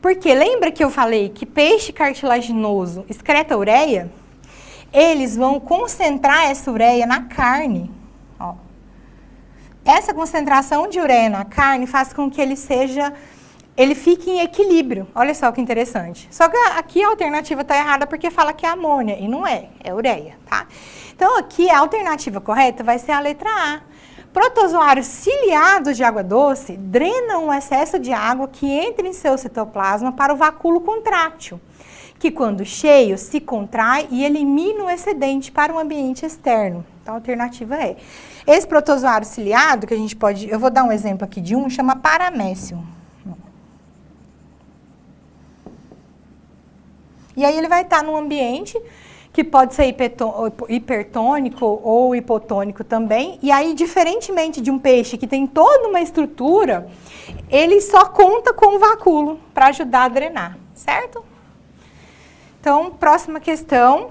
Porque lembra que eu falei que peixe cartilaginoso excreta ureia? Eles vão concentrar essa ureia na carne. Ó. Essa concentração de ureia na carne faz com que ele fique em equilíbrio. Olha só que interessante. Só que aqui a alternativa está errada porque fala que é amônia, e não é, é ureia, tá? Então aqui a alternativa correta vai ser a letra A. Protozoários ciliados de água doce drenam o excesso de água que entra em seu citoplasma para o vacúolo contrátil, que quando cheio se contrai e elimina o excedente para o ambiente externo. Então a alternativa é. Esse protozoário ciliado, que a gente pode, eu vou dar um exemplo aqui de um, chama paramécio. E aí ele vai estar num ambiente que pode ser hipertônico ou hipotônico também. E aí, diferentemente de um peixe que tem toda uma estrutura, ele só conta com o vacúolo para ajudar a drenar, certo? Então, próxima questão.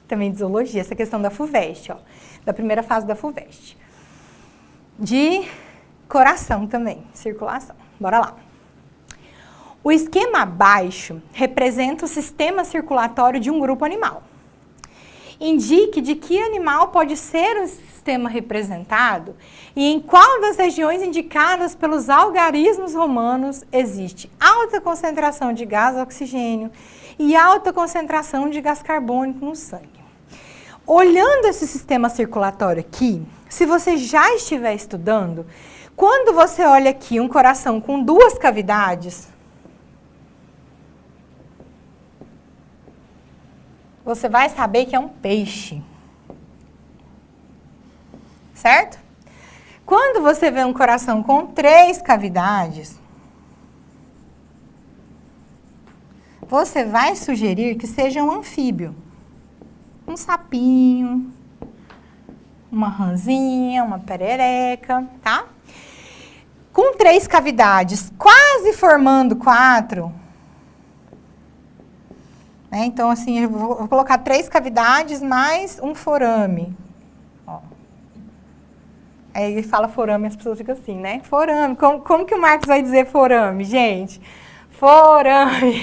Também de zoologia, essa questão da FUVEST, ó, da primeira fase da FUVEST. De coração também, circulação. Bora lá. O esquema abaixo representa o sistema circulatório de um grupo animal. Indique de que animal pode ser o sistema representado e em qual das regiões indicadas pelos algarismos romanos existe alta concentração de gás oxigênio e alta concentração de gás carbônico no sangue. Olhando esse sistema circulatório aqui, se você já estiver estudando, quando você olha aqui um coração com duas cavidades, você vai saber que é um peixe. Certo? Quando você vê um coração com 3 cavidades, você vai sugerir que seja um anfíbio. Um sapinho, uma rãzinha, uma perereca, tá? Com 3 cavidades, quase formando 4. Então, assim, eu vou colocar 3 cavidades mais um forame. Ó. Aí ele fala forame, as pessoas ficam assim, né? Forame. Como que o Marcos vai dizer forame, gente? Forame.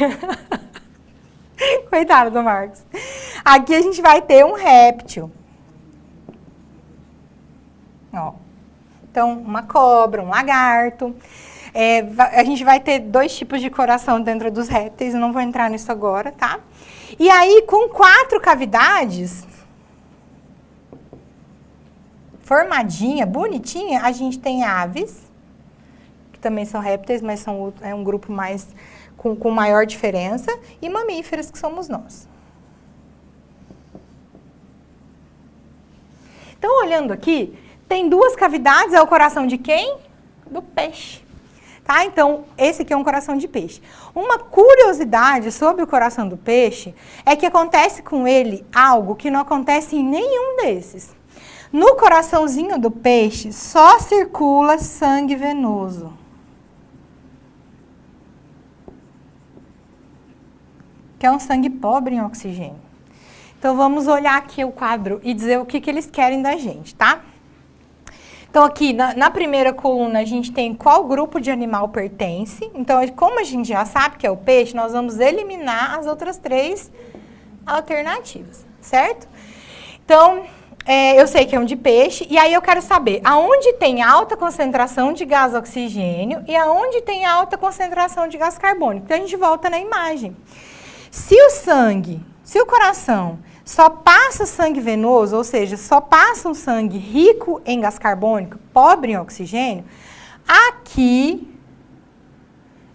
Coitado do Marcos. Aqui a gente vai ter um réptil. Ó. Então, uma cobra, um lagarto. A gente vai ter 2 tipos de coração dentro dos répteis, eu não vou entrar nisso agora, tá? E aí, com 4 cavidades, formadinha, bonitinha, a gente tem aves, que também são répteis, mas é um grupo mais com maior diferença, e mamíferos, que somos nós. Então, olhando aqui, tem 2 cavidades, é o coração de quem? Do peixe. Tá? Então, esse aqui é um coração de peixe. Uma curiosidade sobre o coração do peixe é que acontece com ele algo que não acontece em nenhum desses. No coraçãozinho do peixe só circula sangue venoso. que é um sangue pobre em oxigênio. Então, vamos olhar aqui o quadro e dizer o que eles querem da gente, tá? Então, aqui na primeira coluna, a gente tem qual grupo de animal pertence. Então, como a gente já sabe que é o peixe, nós vamos eliminar as outras 3 alternativas, certo? Então, eu sei que é um de peixe, e aí eu quero saber aonde tem alta concentração de gás oxigênio e aonde tem alta concentração de gás carbônico. Então, a gente volta na imagem. Se o coração só passa sangue venoso, ou seja, só passa um sangue rico em gás carbônico, pobre em oxigênio, aqui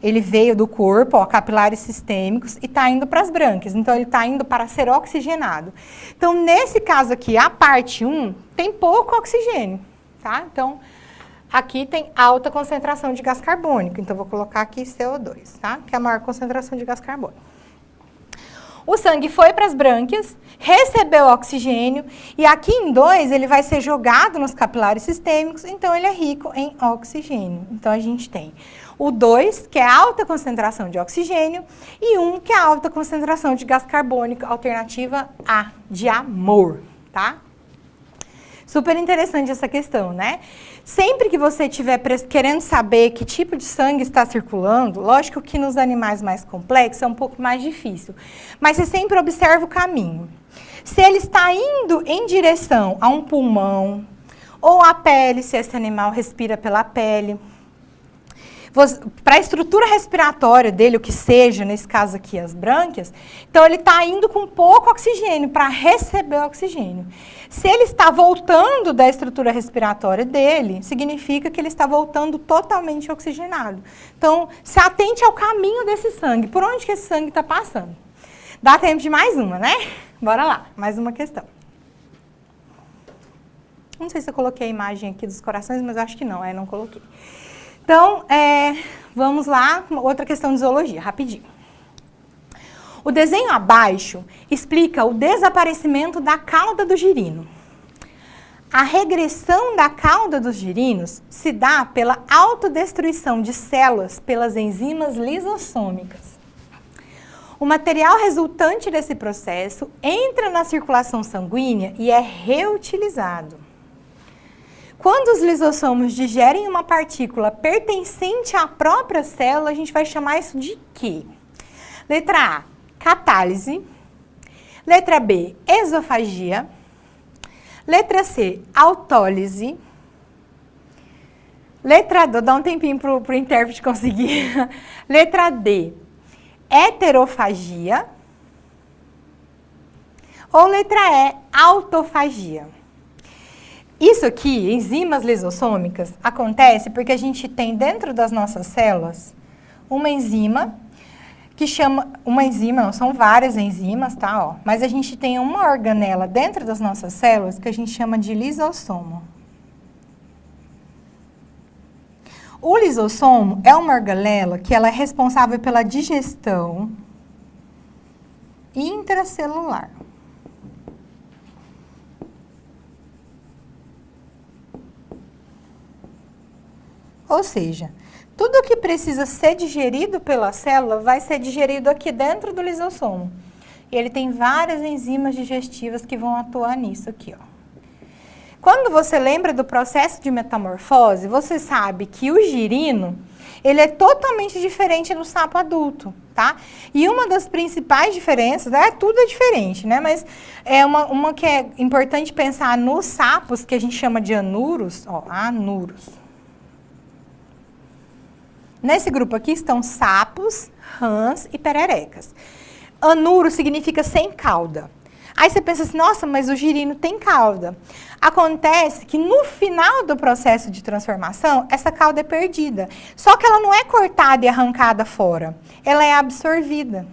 ele veio do corpo, ó, capilares sistêmicos, e está indo para as brânquias. Então, ele está indo para ser oxigenado. Então, nesse caso aqui, a parte 1 tem pouco oxigênio, tá? Então, aqui tem alta concentração de gás carbônico. Então, vou colocar aqui CO2, tá? Que é a maior concentração de gás carbônico. O sangue foi para as brânquias, recebeu oxigênio, e aqui em 2 ele vai ser jogado nos capilares sistêmicos, então ele é rico em oxigênio. Então a gente tem o 2, que é alta concentração de oxigênio, e 1, que é alta concentração de gás carbônico, alternativa A, de amor, tá? Super interessante essa questão, né? Sempre que você estiver querendo saber que tipo de sangue está circulando, lógico que nos animais mais complexos é um pouco mais difícil, mas você sempre observa o caminho. Se ele está indo em direção a um pulmão ou a pele, se esse animal respira pela pele, para a estrutura respiratória dele, o que seja, nesse caso aqui as brânquias, então ele está indo com pouco oxigênio para receber oxigênio. Se ele está voltando da estrutura respiratória dele, significa que ele está voltando totalmente oxigenado. Então, se atente ao caminho desse sangue, por onde que esse sangue está passando. Dá tempo de mais uma, né? Bora lá, mais uma questão. Não sei se eu coloquei a imagem aqui dos corações, mas acho que não, não coloquei. Então, vamos lá, outra questão de zoologia, rapidinho. O desenho abaixo explica o desaparecimento da cauda do girino. A regressão da cauda dos girinos se dá pela autodestruição de células pelas enzimas lisossômicas. O material resultante desse processo entra na circulação sanguínea e é reutilizado. Quando os lisossomos digerem uma partícula pertencente à própria célula, a gente vai chamar isso de quê? Letra A, catálise. Letra B, esofagia. Letra C, autólise. Letra D, dá um tempinho para o intérprete conseguir. Letra D, heterofagia. Ou letra E, autofagia. Isso aqui, enzimas lisossômicas, acontece porque a gente tem dentro das nossas células uma enzima que chama... Uma enzima, não, são várias enzimas, tá? Ó, mas a gente tem uma organela dentro das nossas células que a gente chama de lisossomo. O lisossomo é uma organela que ela é responsável pela digestão intracelular. Ou seja, tudo que precisa ser digerido pela célula vai ser digerido aqui dentro do lisossomo. E ele tem várias enzimas digestivas que vão atuar nisso aqui, ó. Quando você lembra do processo de metamorfose, você sabe que o girino, ele é totalmente diferente do sapo adulto, tá? E uma das principais diferenças, tudo é diferente, né? Mas é uma que é importante pensar nos sapos, que a gente chama de anuros, ó, anuros. Nesse grupo aqui estão sapos, rãs e pererecas. Anuro significa sem cauda. Aí você pensa assim, nossa, mas o girino tem cauda. Acontece que no final do processo de transformação, essa cauda é perdida. Só que ela não é cortada e arrancada fora. Ela é absorvida.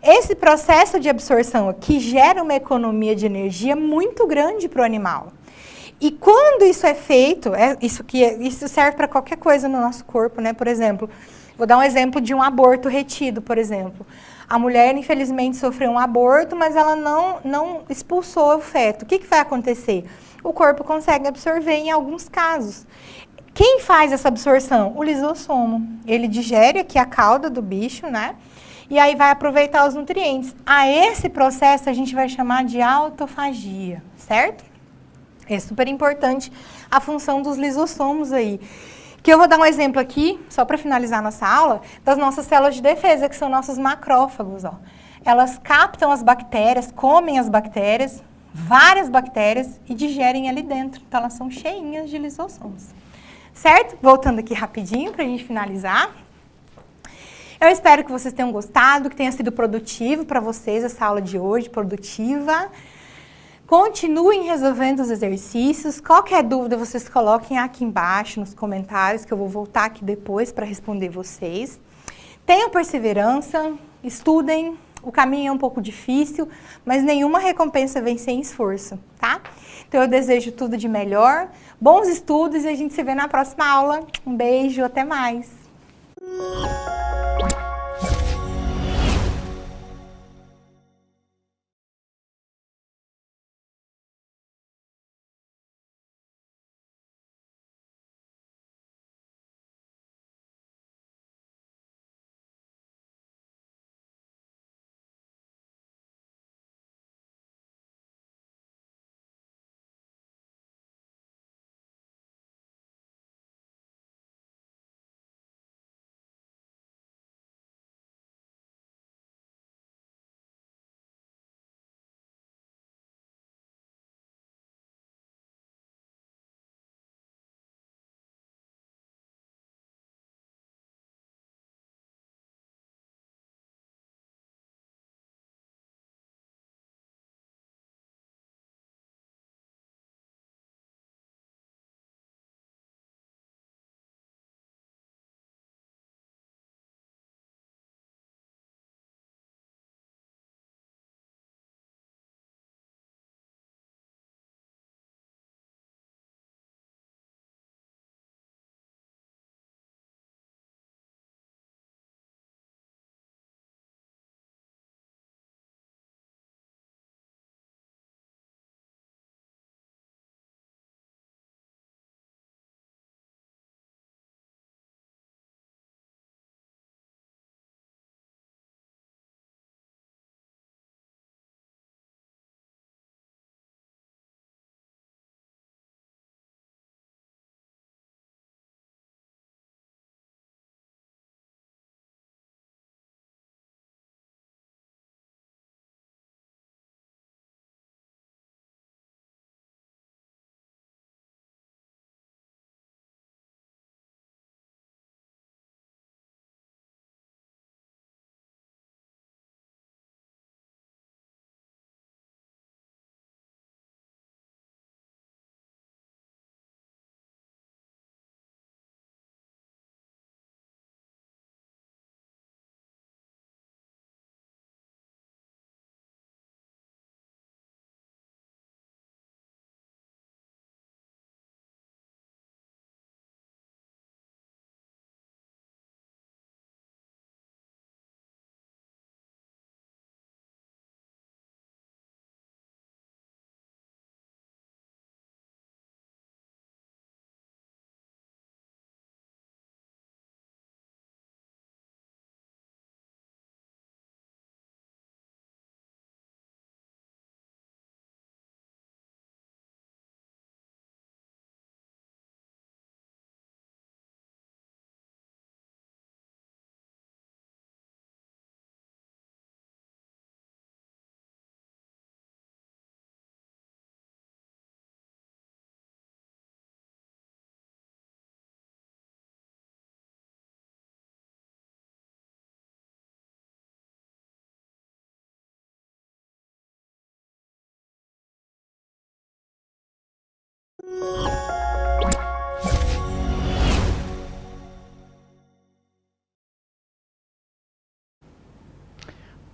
Esse processo de absorção aqui gera uma economia de energia muito grande para o animal. E quando isso é feito, isso serve para qualquer coisa no nosso corpo, né? Por exemplo, vou dar um exemplo de um aborto retido, por exemplo. A mulher, infelizmente, sofreu um aborto, mas ela não expulsou o feto. O que vai acontecer? O corpo consegue absorver em alguns casos. Quem faz essa absorção? O lisossomo. Ele digere aqui a cauda do bicho, né? e aí vai aproveitar os nutrientes. A esse processo a gente vai chamar de autofagia, certo? É super importante a função dos lisossomos aí. Que eu vou dar um exemplo aqui, só para finalizar nossa aula, das nossas células de defesa, que são nossos macrófagos, ó. Elas captam as bactérias, comem as bactérias, várias bactérias, e digerem ali dentro. Então, elas são cheinhas de lisossomos. Certo? Voltando aqui rapidinho para a gente finalizar. Eu espero que vocês tenham gostado, que tenha sido produtivo para vocês essa aula de hoje, produtiva. Continuem resolvendo os exercícios. Qualquer dúvida, vocês coloquem aqui embaixo nos comentários, que eu vou voltar aqui depois para responder vocês. Tenham perseverança, estudem. O caminho é um pouco difícil, mas nenhuma recompensa vem sem esforço, tá? Então, eu desejo tudo de melhor, bons estudos e a gente se vê na próxima aula. Um beijo, até mais!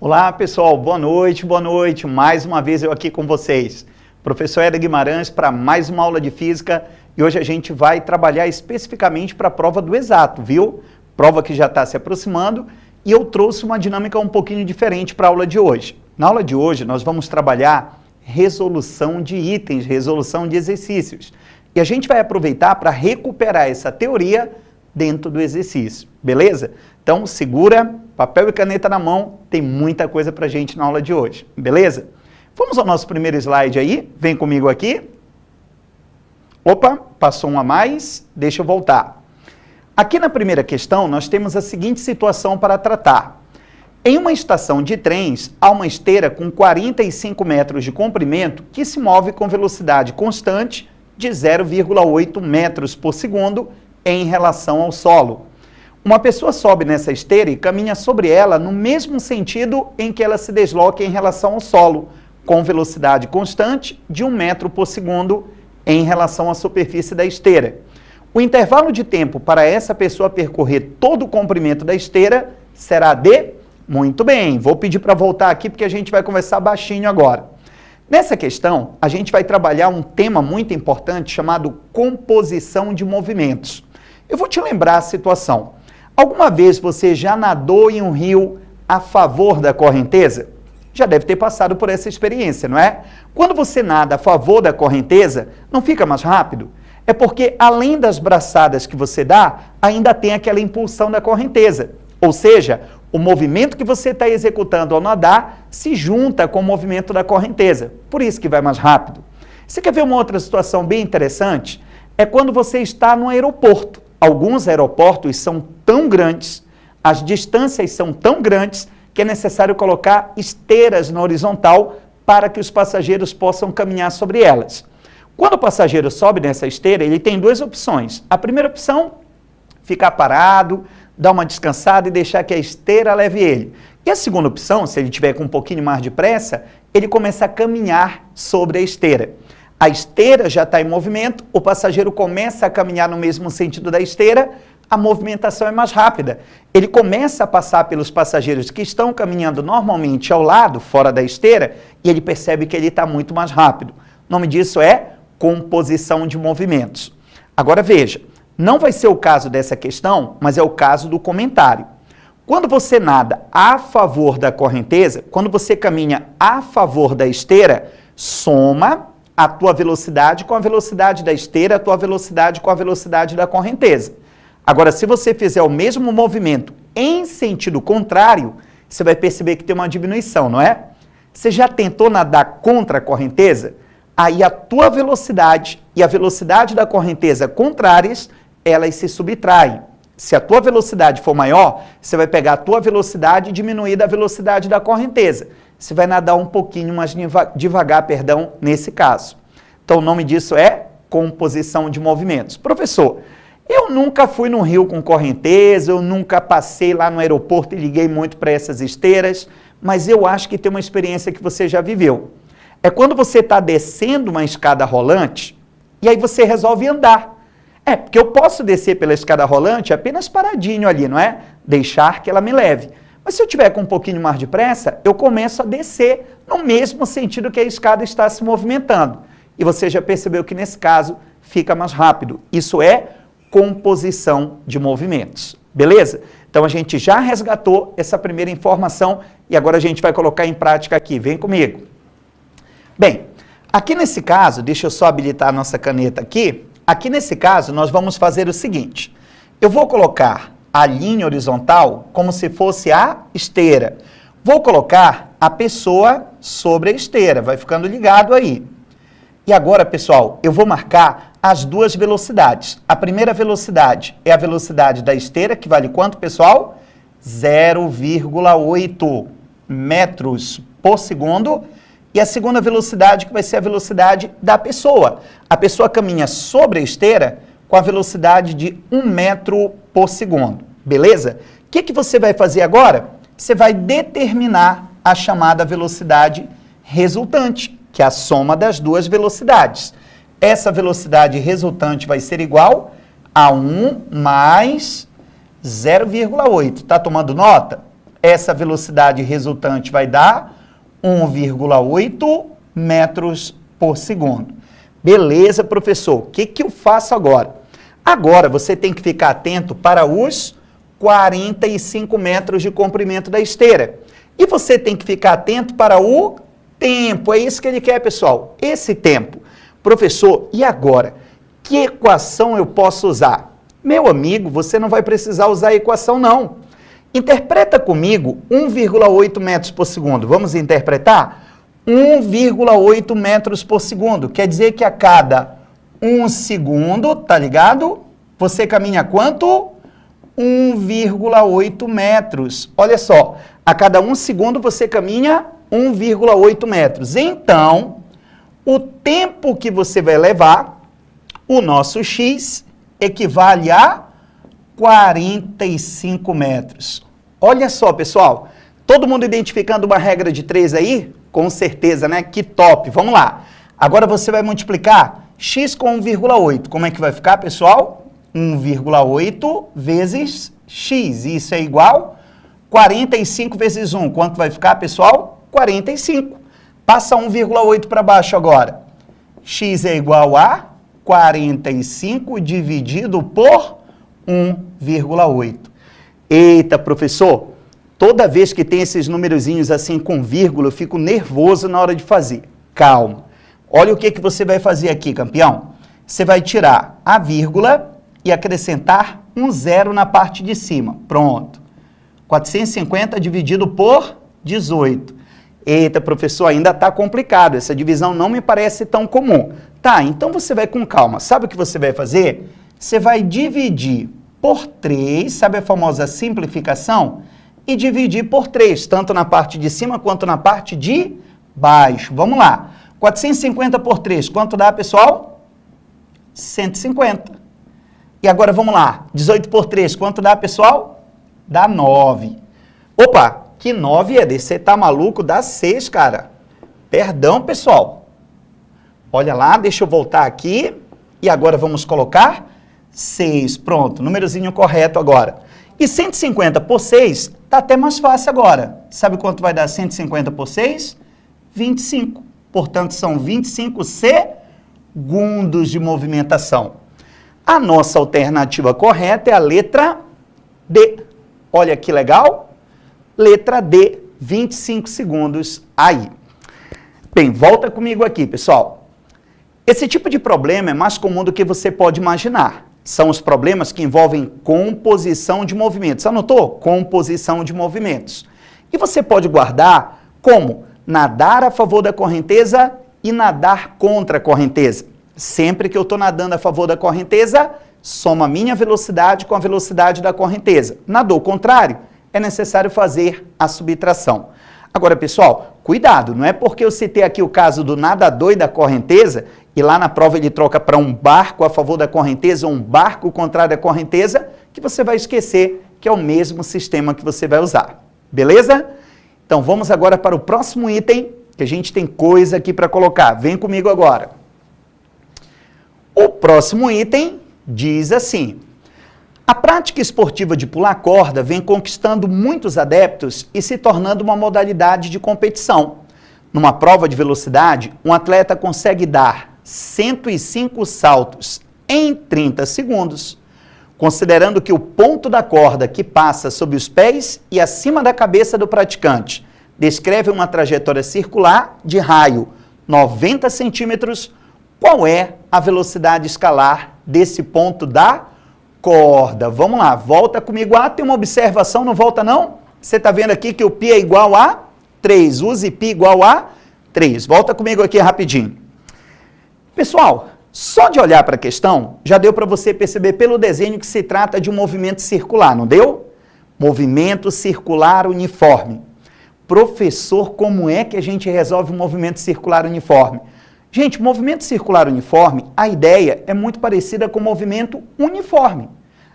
Olá pessoal, boa noite, mais uma vez eu aqui com vocês, professor Éder Guimarães para mais uma aula de Física e hoje a gente vai trabalhar especificamente para a prova do exato, viu? Prova que já está se aproximando e eu trouxe uma dinâmica um pouquinho diferente para a aula de hoje. Na aula de hoje nós vamos trabalhar resolução de itens, resolução de exercícios e a gente vai aproveitar para recuperar essa teoria dentro do exercício, beleza? Então, segura, papel e caneta na mão, tem muita coisa pra gente na aula de hoje, beleza? Vamos ao nosso primeiro slide aí, vem comigo aqui. Opa, passou um a mais, deixa eu voltar. Aqui na primeira questão, nós temos a seguinte situação para tratar. Em uma estação de trens, há uma esteira com 45 metros de comprimento que se move com velocidade constante de 0,8 metros por segundo em relação ao solo. Uma pessoa sobe nessa esteira e caminha sobre ela no mesmo sentido em que ela se desloca em relação ao solo, com velocidade constante de 1 metro por segundo em relação à superfície da esteira. O intervalo de tempo para essa pessoa percorrer todo o comprimento da esteira será de... Muito bem, vou pedir para voltar aqui porque a gente vai conversar baixinho agora. Nessa questão, a gente vai trabalhar um tema muito importante chamado composição de movimentos. Eu vou te lembrar a situação. Alguma vez você já nadou em um rio a favor da correnteza? Já deve ter passado por essa experiência, não é? Quando você nada a favor da correnteza, não fica mais rápido? É porque, além das braçadas que você dá, ainda tem aquela impulsão da correnteza. Ou seja, o movimento que você está executando ao nadar se junta com o movimento da correnteza. Por isso que vai mais rápido. Você quer ver uma outra situação bem interessante? É quando você está no aeroporto. Alguns aeroportos são tão grandes, as distâncias são tão grandes, que é necessário colocar esteiras na horizontal para que os passageiros possam caminhar sobre elas. Quando o passageiro sobe nessa esteira, ele tem duas opções. A primeira opção, ficar parado, dar uma descansada e deixar que a esteira leve ele. E a segunda opção, se ele tiver com um pouquinho mais de pressa, ele começa a caminhar sobre a esteira. A esteira já está em movimento, o passageiro começa a caminhar no mesmo sentido da esteira, a movimentação é mais rápida. Ele começa a passar pelos passageiros que estão caminhando normalmente ao lado, fora da esteira, e ele percebe que ele está muito mais rápido. O nome disso é composição de movimentos. Agora veja, não vai ser o caso dessa questão, mas é o caso do comentário. Quando você nada a favor da correnteza, quando você caminha a favor da esteira, soma a tua velocidade com a velocidade da esteira, a tua velocidade com a velocidade da correnteza. Agora, se você fizer o mesmo movimento em sentido contrário, você vai perceber que tem uma diminuição, não é? Você já tentou nadar contra a correnteza? Aí a tua velocidade e a velocidade da correnteza contrárias, elas se subtraem. Se a tua velocidade for maior, você vai pegar a tua velocidade e diminuir da velocidade da correnteza. Você vai nadar um pouquinho mais devagar, nesse caso. Então o nome disso é composição de movimentos. Professor, eu nunca fui no rio com correnteza, eu nunca passei lá no aeroporto e liguei muito para essas esteiras, mas eu acho que tem uma experiência que você já viveu. É quando você está descendo uma escada rolante e aí você resolve andar. Porque eu posso descer pela escada rolante apenas paradinho ali, não é? Deixar que ela me leve. Mas se eu tiver com um pouquinho mais de pressa, eu começo a descer no mesmo sentido que a escada está se movimentando. E você já percebeu que nesse caso fica mais rápido. Isso é composição de movimentos. Beleza? Então a gente já resgatou essa primeira informação e agora a gente vai colocar em prática aqui. Vem comigo. Bem, aqui nesse caso, deixa eu só habilitar a nossa caneta aqui. Aqui nesse caso, nós vamos fazer o seguinte. Eu vou colocar a linha horizontal como se fosse a esteira. Vou colocar a pessoa sobre a esteira, vai ficando ligado aí. E agora, pessoal, eu vou marcar as duas velocidades. A primeira velocidade é a velocidade da esteira, que vale quanto, pessoal? 0,8 metros por segundo. E a segunda velocidade, que vai ser a velocidade da pessoa. A pessoa caminha sobre a esteira com a velocidade de 1 metro por segundo. Beleza? O que você vai fazer agora? Você vai determinar a chamada velocidade resultante, que é a soma das duas velocidades. Essa velocidade resultante vai ser igual a 1 mais 0,8. Está tomando nota? Essa velocidade resultante vai dar 1,8 metros por segundo. Beleza, professor. O que eu faço agora? Agora você tem que ficar atento para os 45 metros de comprimento da esteira. E você tem que ficar atento para o tempo. É isso que ele quer, pessoal. Esse tempo. Professor, e agora? Que equação eu posso usar? Meu amigo, você não vai precisar usar a equação, não. Interpreta comigo 1,8 metros por segundo. Vamos interpretar? 1,8 metros por segundo. Quer dizer que a cada 1 segundo, tá ligado? Você caminha quanto? 1,8 metros. Olha só, a cada 1 segundo você caminha 1,8 metros. Então, o tempo que você vai levar, o nosso x, equivale a 45 metros. Olha só, pessoal. Todo mundo identificando uma regra de 3 aí? Com certeza, né? Que top. Vamos lá. Agora você vai multiplicar x com 1,8. Como é que vai ficar, pessoal? 1,8 vezes x. Isso é igual 45 vezes 1. Quanto vai ficar, pessoal? 45. Passa 1,8 para baixo agora. X é igual a 45 dividido por 1,8. Eita, professor, toda vez que tem esses numerozinhos assim com vírgula, eu fico nervoso na hora de fazer. Calma. Olha o que você vai fazer aqui, campeão. Você vai tirar a vírgula e acrescentar um zero na parte de cima. Pronto. 450 dividido por 18. Eita, professor, ainda está complicado. Essa divisão não me parece tão comum. Tá, então você vai com calma. Sabe o que você vai fazer? Você vai dividir por 3, sabe a famosa simplificação? E dividir por 3, tanto na parte de cima quanto na parte de baixo. Vamos lá. 450 por 3, quanto dá, pessoal? 150. E agora vamos lá. 18 por 3, quanto dá, pessoal? Dá 9. Opa, que 9 é desse? Você tá maluco? Dá 6, cara. Perdão, pessoal. Olha lá, deixa eu voltar aqui. E agora vamos colocar 6. Pronto, númerozinho correto agora. E 150 por 6 tá até mais fácil agora. Sabe quanto vai dar 150 por 6? 25. Portanto, são 25 segundos de movimentação. A nossa alternativa correta é a letra D. Olha que legal. Letra D, 25 segundos aí. Bem, volta comigo aqui, pessoal. Esse tipo de problema é mais comum do que você pode imaginar. São os problemas que envolvem composição de movimentos. Anotou? Composição de movimentos. E você pode guardar como nadar a favor da correnteza e nadar contra a correnteza. Sempre que eu estou nadando a favor da correnteza, soma a minha velocidade com a velocidade da correnteza. Nadou contrário, é necessário fazer a subtração. Agora, pessoal, cuidado, não é porque eu citei aqui o caso do nadador e da correnteza, e lá na prova ele troca para um barco a favor da correnteza ou um barco contrário à correnteza, que você vai esquecer que é o mesmo sistema que você vai usar. Beleza? Então, vamos agora para o próximo item, que a gente tem coisa aqui para colocar. Vem comigo agora. O próximo item diz assim: a prática esportiva de pular corda vem conquistando muitos adeptos e se tornando uma modalidade de competição. Numa prova de velocidade, um atleta consegue dar 105 saltos em 30 segundos. Considerando que o ponto da corda que passa sob os pés e acima da cabeça do praticante descreve uma trajetória circular de raio 90 centímetros, qual é a velocidade escalar desse ponto da corda? Vamos lá, volta comigo. Ah, tem uma observação, não volta não? Você está vendo aqui que o π é igual a 3. Use π igual a 3. Volta comigo aqui rapidinho. Pessoal, só de olhar para a questão, já deu para você perceber pelo desenho que se trata de um movimento circular, não deu? Movimento circular uniforme. Professor, como é que a gente resolve um movimento circular uniforme? Gente, movimento circular uniforme, a ideia é muito parecida com movimento uniforme.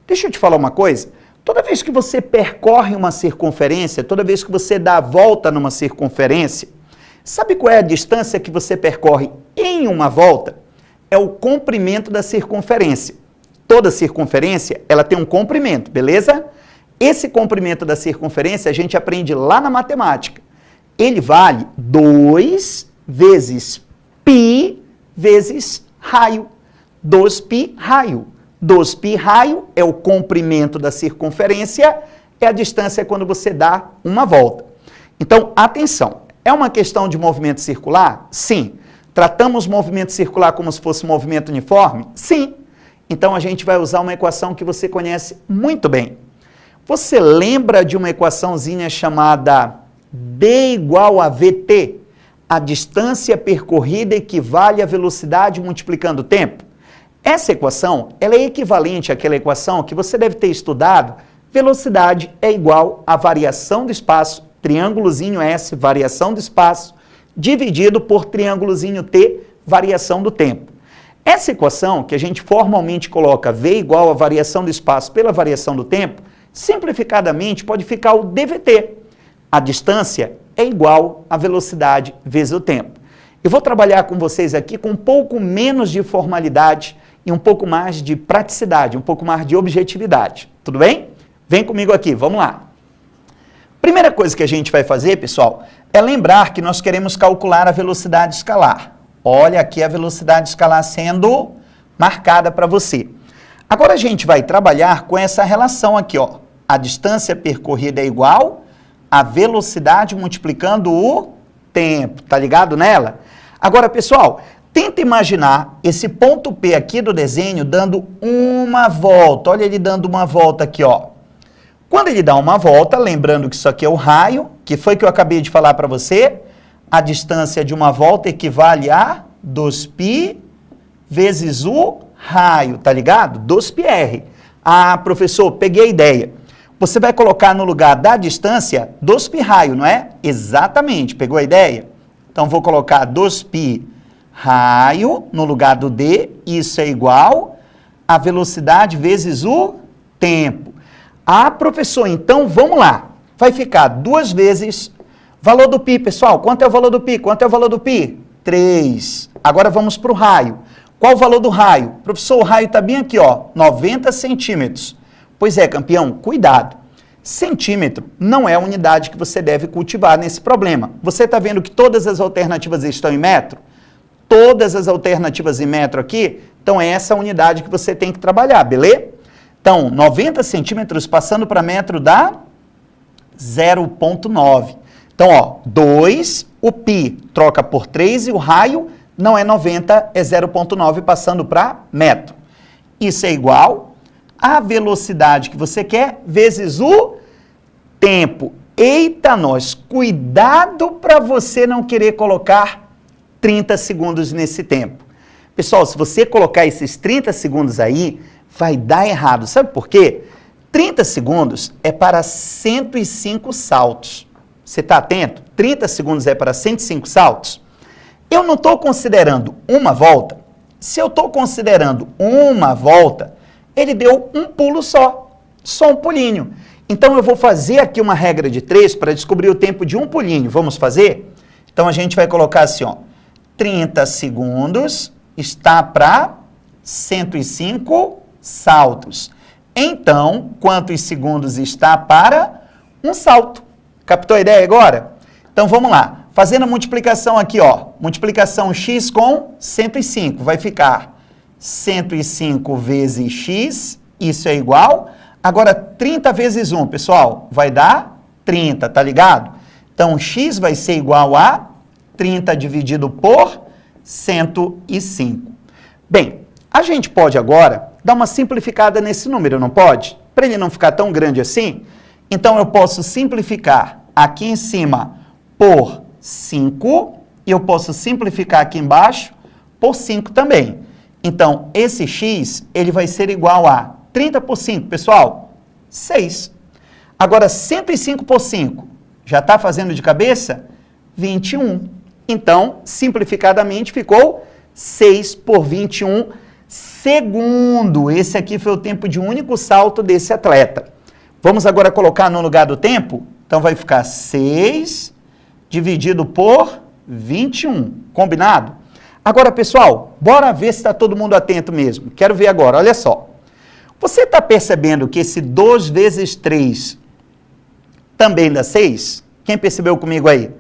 Deixa eu te falar uma coisa. Toda vez que você percorre uma circunferência, toda vez que você dá a volta numa circunferência, sabe qual é a distância que você percorre em uma volta? É o comprimento da circunferência. Toda circunferência, ela tem um comprimento, beleza? Esse comprimento da circunferência a gente aprende lá na matemática. Ele vale 2 vezes π vezes raio. 2π raio. 2π raio é o comprimento da circunferência, é a distância quando você dá uma volta. Então, atenção, é uma questão de movimento circular? Sim. Tratamos movimento circular como se fosse um movimento uniforme? Sim. Então a gente vai usar uma equação que você conhece muito bem. Você lembra de uma equaçãozinha chamada D igual a VT? A distância percorrida equivale à velocidade multiplicando o tempo? Essa equação, ela é equivalente àquela equação que você deve ter estudado. Velocidade é igual a variação do espaço, triângulozinho S, variação do espaço, dividido por triângulozinho T, variação do tempo. Essa equação, que a gente formalmente coloca V igual a variação do espaço pela variação do tempo, simplificadamente pode ficar o DVT. A distância é igual à velocidade vezes o tempo. Eu vou trabalhar com vocês aqui com um pouco menos de formalidade e um pouco mais de praticidade, um pouco mais de objetividade. Tudo bem? Vem comigo aqui, vamos lá. Primeira coisa que a gente vai fazer, pessoal, é lembrar que nós queremos calcular a velocidade escalar. Olha aqui a velocidade escalar sendo marcada para você. Agora a gente vai trabalhar com essa relação aqui, ó. A distância percorrida é igual a velocidade multiplicando o tempo. Tá ligado nela? Agora, pessoal, tenta imaginar esse ponto P aqui do desenho dando uma volta. Olha ele dando uma volta aqui, ó. Quando ele dá uma volta, lembrando que isso aqui é o raio, que foi que eu acabei de falar para você, a distância de uma volta equivale a 2π vezes o raio, tá ligado? 2πr. Ah, professor, peguei a ideia. Você vai colocar no lugar da distância 2π raio, não é? Exatamente, pegou a ideia? Então, vou colocar 2π raio no lugar do d, isso é igual a velocidade vezes o tempo. Ah, professor, então vamos lá. Vai ficar 2 vezes valor do π, pessoal. Quanto é o valor do π? Quanto é o valor do π? 3. Agora vamos para o raio. Qual o valor do raio? Professor, o raio está bem aqui, ó, 90 centímetros. Pois é, campeão, cuidado. Centímetro não é a unidade que você deve cultivar nesse problema. Você está vendo que todas as alternativas estão em metro? Todas as alternativas em metro aqui, então é essa unidade que você tem que trabalhar, beleza? Então, 90 centímetros passando para metro dá 0,9. Então, ó, 2, o π troca por 3 e o raio não é 90, é 0,9 passando para metro. Isso é igual a velocidade que você quer vezes o tempo. Eita nós, cuidado para você não querer colocar 30 segundos nesse tempo. Pessoal, se você colocar esses 30 segundos aí, vai dar errado. Sabe por quê? 30 segundos é para 105 saltos. Você está atento? 30 segundos é para 105 saltos? Eu não estou considerando uma volta. Se eu estou considerando uma volta, ele deu um pulo só um pulinho. Então, eu vou fazer aqui uma regra de 3 para descobrir o tempo de um pulinho. Vamos fazer? Então, a gente vai colocar assim, ó, 30 segundos está para 105 saltos. Então, quantos segundos está para um salto? Captou a ideia agora? Então, vamos lá. Fazendo a multiplicação aqui, ó, multiplicação x com 105, vai ficar 105 vezes x, isso é igual. Agora, 30 vezes 1, pessoal, vai dar 30, tá ligado? Então, x vai ser igual a 30 dividido por 105. Bem, a gente pode agora dar uma simplificada nesse número, não pode? Para ele não ficar tão grande assim. Então, eu posso simplificar aqui em cima por 5 e eu posso simplificar aqui embaixo por 5 também. Então, esse x, ele vai ser igual a 30 por 5, pessoal, 6. Agora, 105 por 5, já está fazendo de cabeça? 21. Então, simplificadamente, ficou 6 por 21 segundo. Esse aqui foi o tempo de um único salto desse atleta. Vamos agora colocar no lugar do tempo? Então, vai ficar 6 dividido por 21. Combinado? Agora, pessoal, bora ver se está todo mundo atento mesmo. Quero ver agora, olha só. Você está percebendo que esse 2 vezes 3 também dá 6? Quem percebeu comigo aí?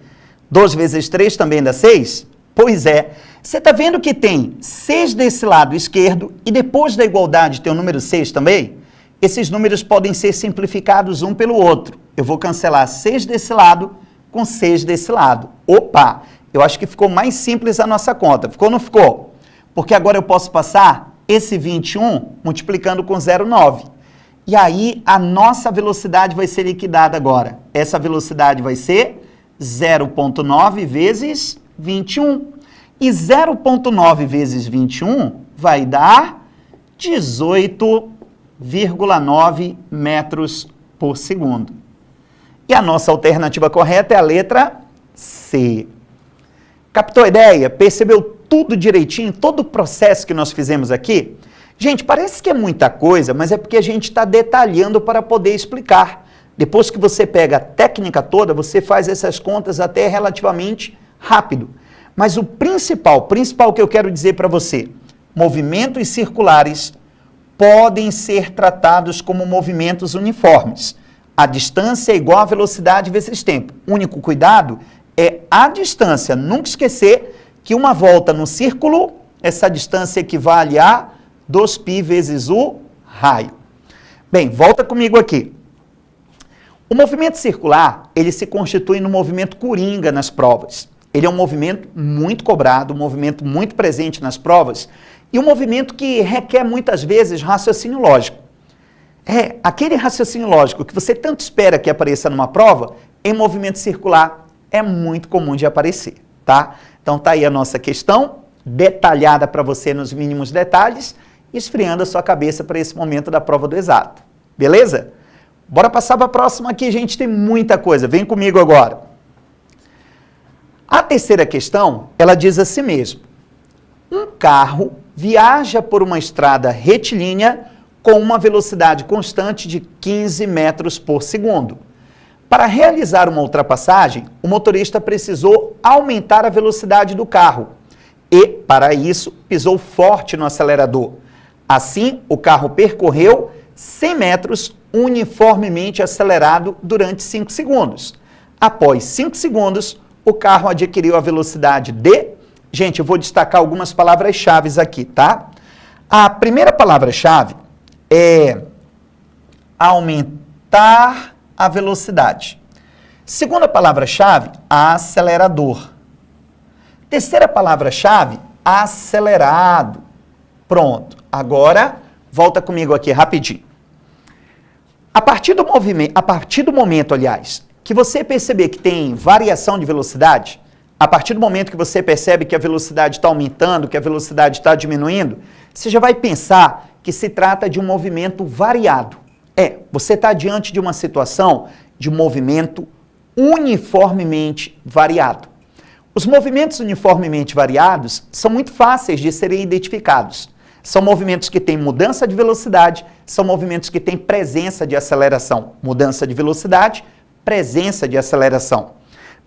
2 vezes 3 também dá 6? Pois é. Você está vendo que tem 6 desse lado esquerdo e depois da igualdade tem o número 6 também? Esses números podem ser simplificados um pelo outro. Eu vou cancelar 6 desse lado com 6 desse lado. Opa! Eu acho que ficou mais simples a nossa conta. Ficou ou não ficou? Porque agora eu posso passar esse 21 multiplicando com 0,9. E aí a nossa velocidade vai ser liquidada agora. Essa velocidade vai ser 0,9 vezes 21. E 0,9 vezes 21 vai dar 18,9 metros por segundo. E a nossa alternativa correta é a letra C. Captou a ideia? Percebeu tudo direitinho, todo o processo que nós fizemos aqui? Gente, parece que é muita coisa, mas é porque a gente está detalhando para poder explicar. Depois que você pega a técnica toda, você faz essas contas até relativamente rápido. Mas o principal que eu quero dizer para você, movimentos circulares podem ser tratados como movimentos uniformes. A distância é igual à velocidade vezes tempo. O único cuidado é a distância. Nunca esquecer que uma volta no círculo, essa distância equivale a 2π vezes o raio. Bem, volta comigo aqui. O movimento circular, ele se constitui no movimento coringa nas provas. Ele é um movimento muito cobrado, um movimento muito presente nas provas e um movimento que requer muitas vezes raciocínio lógico. Aquele raciocínio lógico que você tanto espera que apareça numa prova, em movimento circular é muito comum de aparecer, tá? Então tá aí a nossa questão, detalhada para você nos mínimos detalhes, esfriando a sua cabeça para esse momento da prova do exato. Beleza? Bora passar para a próxima aqui, gente, tem muita coisa. Vem comigo agora. A terceira questão, ela diz assim mesmo. Um carro viaja por uma estrada retilínea com uma velocidade constante de 15 metros por segundo. Para realizar uma ultrapassagem, o motorista precisou aumentar a velocidade do carro e, para isso, pisou forte no acelerador. Assim, o carro percorreu 100 metros uniformemente acelerado durante 5 segundos. Após 5 segundos, o carro adquiriu a velocidade de... Gente, eu vou destacar algumas palavras-chave aqui, tá? A primeira palavra-chave é aumentar a velocidade. Segunda palavra-chave, acelerador. Terceira palavra-chave, acelerado. Pronto. Agora, volta comigo aqui rapidinho. A partir do momento, que você perceber que tem variação de velocidade, a partir do momento que você percebe que a velocidade está aumentando, que a velocidade está diminuindo, você já vai pensar que se trata de um movimento variado. Você está diante de uma situação de um movimento uniformemente variado. Os movimentos uniformemente variados são muito fáceis de serem identificados. São movimentos que têm mudança de velocidade, são movimentos que têm presença de aceleração. Mudança de velocidade, presença de aceleração.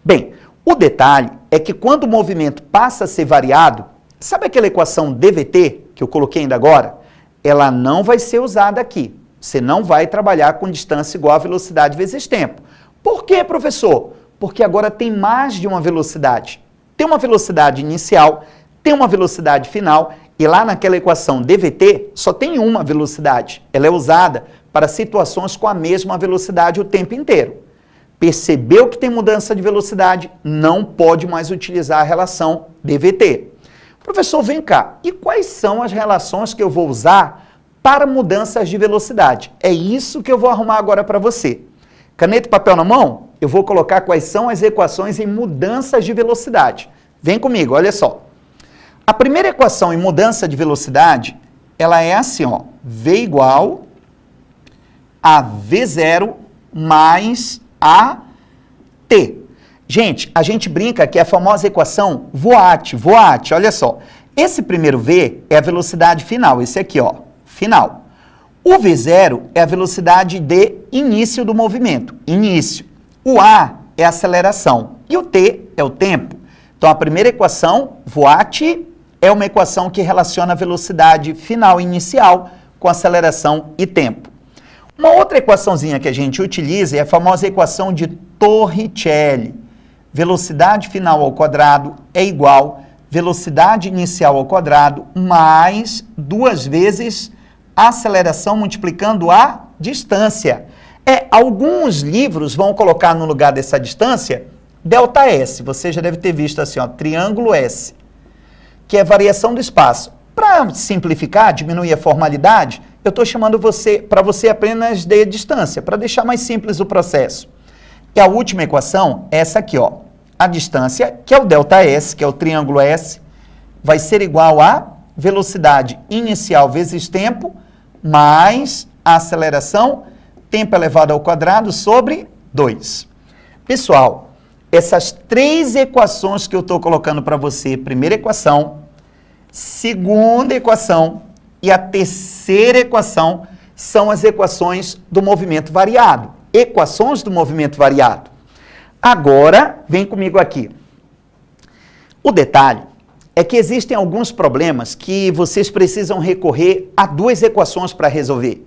Bem, o detalhe é que quando o movimento passa a ser variado, sabe aquela equação dVt, que eu coloquei ainda agora? Ela não vai ser usada aqui. Você não vai trabalhar com distância igual a velocidade vezes tempo. Por quê, professor? Porque agora tem mais de uma velocidade. Tem uma velocidade inicial, tem uma velocidade final, e lá naquela equação dVt só tem uma velocidade. Ela é usada para situações com a mesma velocidade o tempo inteiro. Percebeu que tem mudança de velocidade, não pode mais utilizar a relação dVt. Professor, vem cá, e quais são as relações que eu vou usar para mudanças de velocidade? É isso que eu vou arrumar agora para você. Caneta e papel na mão? Eu vou colocar quais são as equações em mudanças de velocidade. Vem comigo, olha só. A primeira equação em mudança de velocidade, ela é assim, ó, V igual a V0 mais a T. Gente, a gente brinca que é a famosa equação voate, olha só. Esse primeiro V é a velocidade final, esse aqui, ó, final. O V0 é a velocidade de início do movimento, início. O A é a aceleração e o T é o tempo. Então, a primeira equação, voate, é uma equação que relaciona a velocidade final inicial com aceleração e tempo. Uma outra equaçãozinha que a gente utiliza é a famosa equação de Torricelli. Velocidade final ao quadrado é igual velocidade inicial ao quadrado mais 2 vezes a aceleração multiplicando a distância. Alguns livros vão colocar no lugar dessa distância ΔS. Você já deve ter visto assim, ó, triângulo S, que é variação do espaço. para simplificar, diminuir a formalidade, eu estou chamando para você apenas de distância, para deixar mais simples o processo. E a última equação é essa aqui, ó. A distância, que é o ΔS, que é o triângulo S, vai ser igual a velocidade inicial vezes tempo, mais a aceleração, tempo elevado ao quadrado, sobre 2. Pessoal, essas 3 equações que eu estou colocando para você, primeira equação, segunda equação e a terceira equação, são as equações do movimento variado. Equações do movimento variado. Agora, vem comigo aqui. O detalhe é que existem alguns problemas que vocês precisam recorrer a 2 equações para resolver.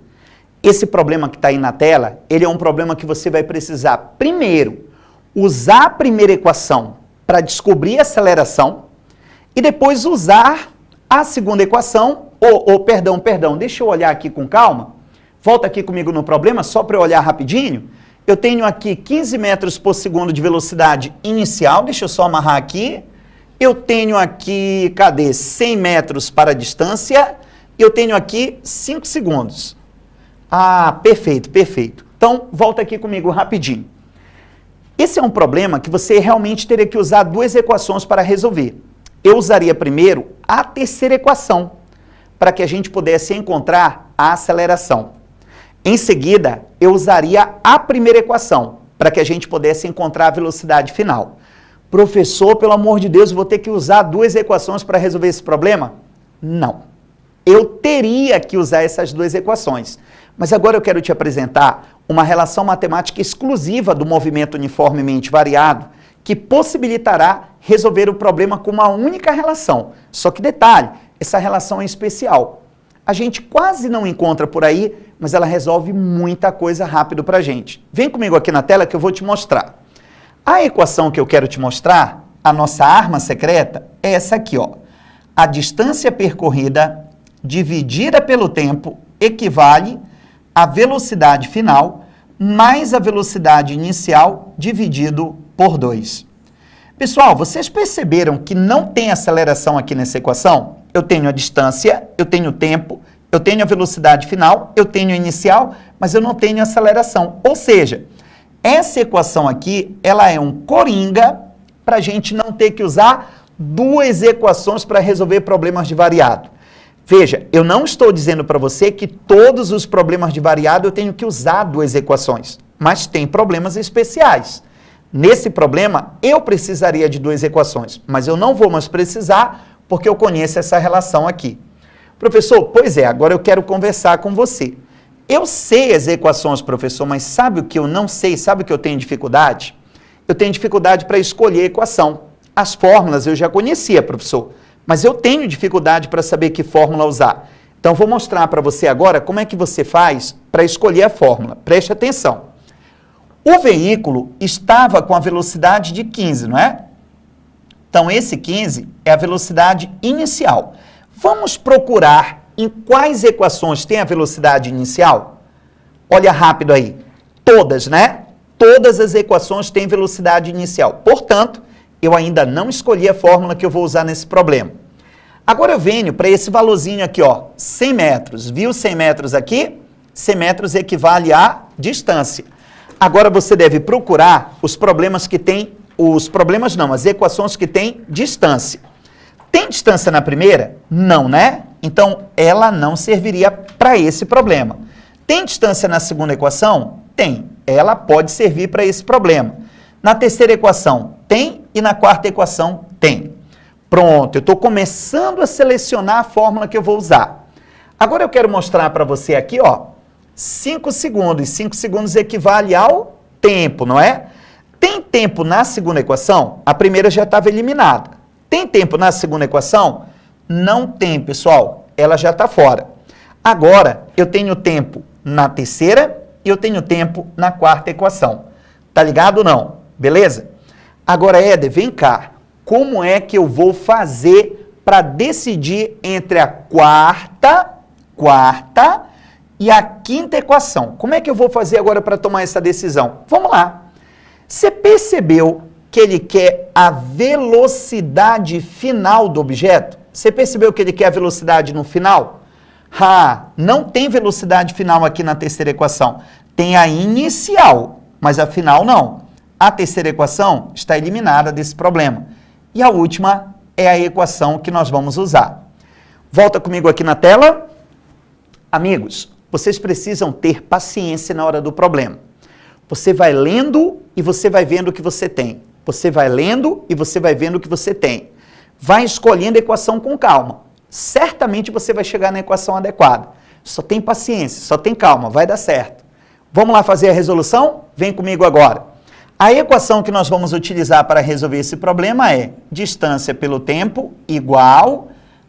Esse problema que está aí na tela, ele é um problema que você vai precisar, primeiro, usar a primeira equação para descobrir a aceleração e depois usar a segunda equação, perdão, deixa eu olhar aqui com calma. Volta aqui comigo no problema, só para eu olhar rapidinho. Eu tenho aqui 15 metros por segundo de velocidade inicial, deixa eu só amarrar aqui. Eu tenho aqui, 100 metros para a distância. E eu tenho aqui 5 segundos. Ah, perfeito. Então, volta aqui comigo rapidinho. Esse é um problema que você realmente teria que usar 2 equações para resolver. Eu usaria primeiro a terceira equação, para que a gente pudesse encontrar a aceleração. Em seguida, eu usaria a primeira equação, para que a gente pudesse encontrar a velocidade final. Professor, pelo amor de Deus, vou ter que usar 2 equações para resolver esse problema? Não. Eu teria que usar essas 2 equações. Mas agora eu quero te apresentar uma relação matemática exclusiva do movimento uniformemente variado, que possibilitará resolver o problema com uma única relação. Só que detalhe, essa relação é especial. A gente quase não encontra por aí, mas ela resolve muita coisa rápido para a gente. Vem comigo aqui na tela que eu vou te mostrar. A equação que eu quero te mostrar, a nossa arma secreta, é essa aqui, ó. A distância percorrida dividida pelo tempo equivale à velocidade final mais a velocidade inicial dividido por 2. Pessoal, vocês perceberam que não tem aceleração aqui nessa equação? Eu tenho a distância, eu tenho o tempo, eu tenho a velocidade final, eu tenho a inicial, mas eu não tenho aceleração. Ou seja, essa equação aqui, ela é um coringa para a gente não ter que usar 2 equações para resolver problemas de variado. Veja, eu não estou dizendo para você que todos os problemas de variado eu tenho que usar 2 equações, mas tem problemas especiais. Nesse problema, eu precisaria de 2 equações, mas eu não vou mais precisar porque eu conheço essa relação aqui. Professor, pois é, agora eu quero conversar com você. Eu sei as equações, professor, mas sabe o que eu não sei? Sabe o que eu tenho dificuldade? Eu tenho dificuldade para escolher a equação. As fórmulas eu já conhecia, professor, mas eu tenho dificuldade para saber que fórmula usar. Então, vou mostrar para você agora como é que você faz para escolher a fórmula. Preste atenção. O veículo estava com a velocidade de 15, não é? Então, esse 15 é a velocidade inicial. Vamos procurar em quais equações tem a velocidade inicial? Olha rápido aí. Todas, né? Todas as equações têm velocidade inicial. Portanto, eu ainda não escolhi a fórmula que eu vou usar nesse problema. Agora eu venho para esse valorzinho aqui, ó, 100 metros. Viu 100 metros aqui? 100 metros equivale à distância. Agora você deve procurar os problemas que tem, as equações que têm distância. Tem distância na primeira? Não, né? Então, ela não serviria para esse problema. Tem distância na segunda equação? Tem. Ela pode servir para esse problema. Na terceira equação, tem. E na quarta equação, tem. Pronto, eu estou começando a selecionar a fórmula que eu vou usar. Agora eu quero mostrar para você aqui, ó, 5 segundos. 5 segundos equivale ao tempo, não é? Tem tempo na segunda equação? A primeira já estava eliminada. Tem tempo na segunda equação? Não tem, pessoal. Ela já está fora. Agora, eu tenho tempo na terceira e eu tenho tempo na quarta equação. Tá ligado ou não? Beleza? Agora, Éder, vem cá. Como é que eu vou fazer para decidir entre a quarta e a quinta equação? Como é que eu vou fazer agora para tomar essa decisão? Vamos lá. Você percebeu que ele quer a velocidade final do objeto? Você percebeu que ele quer a velocidade no final? Não tem velocidade final aqui na terceira equação. Tem a inicial, mas a final não. A terceira equação está eliminada desse problema. E a última é a equação que nós vamos usar. Volta comigo aqui na tela. Amigos, vocês precisam ter paciência na hora do problema. Você vai lendo e você vai vendo o que você tem. Você vai lendo e você vai vendo o que você tem. Vai escolhendo a equação com calma. Certamente você vai chegar na equação adequada. Só tem paciência, só tem calma, vai dar certo. Vamos lá fazer a resolução? Vem comigo agora. A equação que nós vamos utilizar para resolver esse problema é distância pelo tempo igual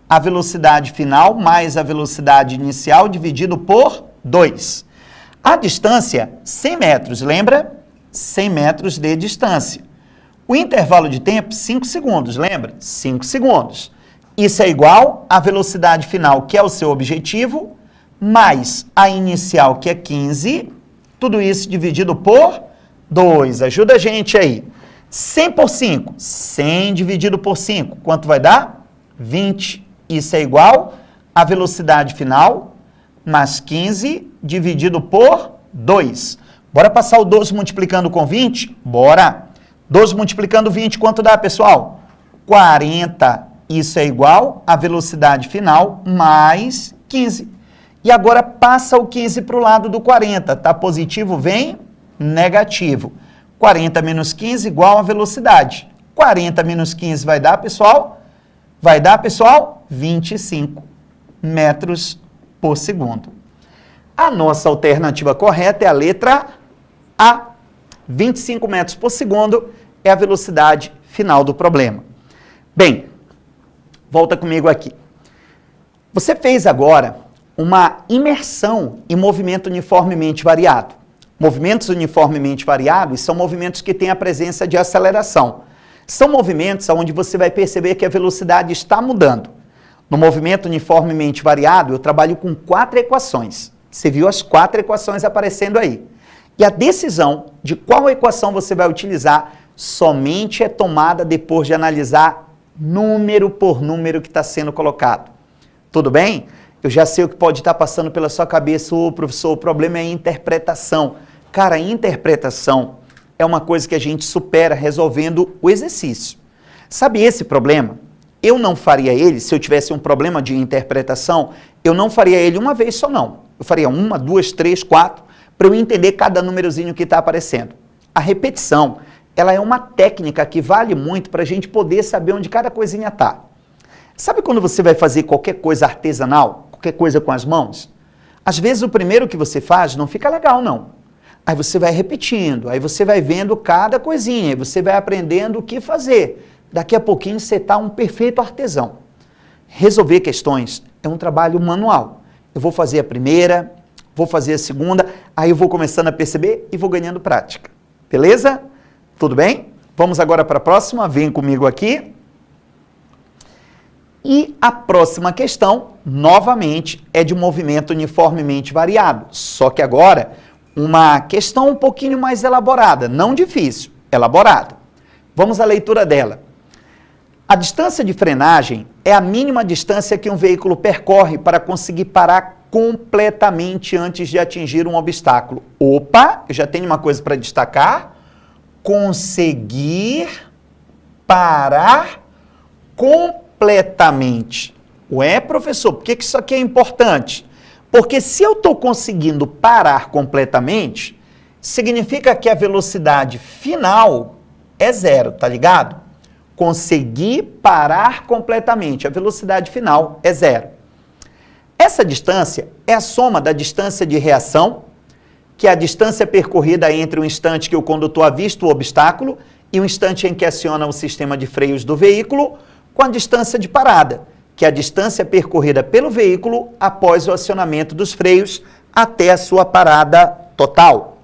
a velocidade final mais a velocidade inicial dividido por 2. A distância, 100 metros, lembra? 100 metros de distância. O intervalo de tempo, 5 segundos, lembra? 5 segundos. Isso é igual à velocidade final, que é o seu objetivo, mais a inicial, que é 15, tudo isso dividido por 2. Ajuda a gente aí. 100 por 5, 100 dividido por 5, quanto vai dar? 20. Isso é igual à velocidade final, mais 15 dividido por 2. Bora passar o 12 multiplicando com 20? Bora! 12 multiplicando 20, quanto dá, pessoal? 40. Isso é igual à velocidade final mais 15. E agora passa o 15 para o lado do 40. Tá positivo, vem negativo. 40 menos 15 igual a velocidade. 40 menos 15 vai dar, pessoal? Vai dar, pessoal? 25 metros por segundo. A nossa alternativa correta é a letra A. 25 metros por segundo é a velocidade final do problema. Bem, volta comigo aqui. Você fez agora uma imersão em movimento uniformemente variado. Movimentos uniformemente variados são movimentos que têm a presença de aceleração. São movimentos onde você vai perceber que a velocidade está mudando. No movimento uniformemente variado, eu trabalho com 4 equações. Você viu as 4 equações aparecendo aí. E a decisão de qual equação você vai utilizar somente é tomada depois de analisar número por número que está sendo colocado. Tudo bem? Eu já sei o que pode estar passando pela sua cabeça, professor, o problema é a interpretação. Cara, a interpretação é uma coisa que a gente supera resolvendo o exercício. Sabe esse problema? Eu não faria ele, se eu tivesse um problema de interpretação, eu não faria ele uma vez só não. Eu faria 1, 2, 3, 4, para eu entender cada númerozinho que está aparecendo. A repetição, ela é uma técnica que vale muito para a gente poder saber onde cada coisinha está. Sabe quando você vai fazer qualquer coisa artesanal, qualquer coisa com as mãos? Às vezes o primeiro que você faz não fica legal, não. Aí você vai repetindo, aí você vai vendo cada coisinha, aí você vai aprendendo o que fazer. Daqui a pouquinho você está um perfeito artesão. Resolver questões é um trabalho manual. Eu vou fazer a primeira, vou fazer a segunda, aí eu vou começando a perceber e vou ganhando prática. Beleza? Tudo bem? Vamos agora para a próxima, vem comigo aqui. E a próxima questão, novamente, é de movimento uniformemente variado. Só que agora, uma questão um pouquinho mais elaborada, não difícil, elaborada. Vamos à leitura dela. A distância de frenagem é a mínima distância que um veículo percorre para conseguir parar completamente antes de atingir um obstáculo. Opa, eu já tenho uma coisa para destacar. Conseguir parar completamente. Ué, professor, por que isso aqui é importante? Porque se eu estou conseguindo parar completamente, significa que a velocidade final é 0, tá ligado? Conseguir parar completamente, a velocidade final é 0. Essa distância é a soma da distância de reação, que é a distância percorrida entre o instante que o condutor avista o obstáculo e o instante em que aciona o sistema de freios do veículo, com a distância de parada, que é a distância percorrida pelo veículo após o acionamento dos freios até a sua parada total.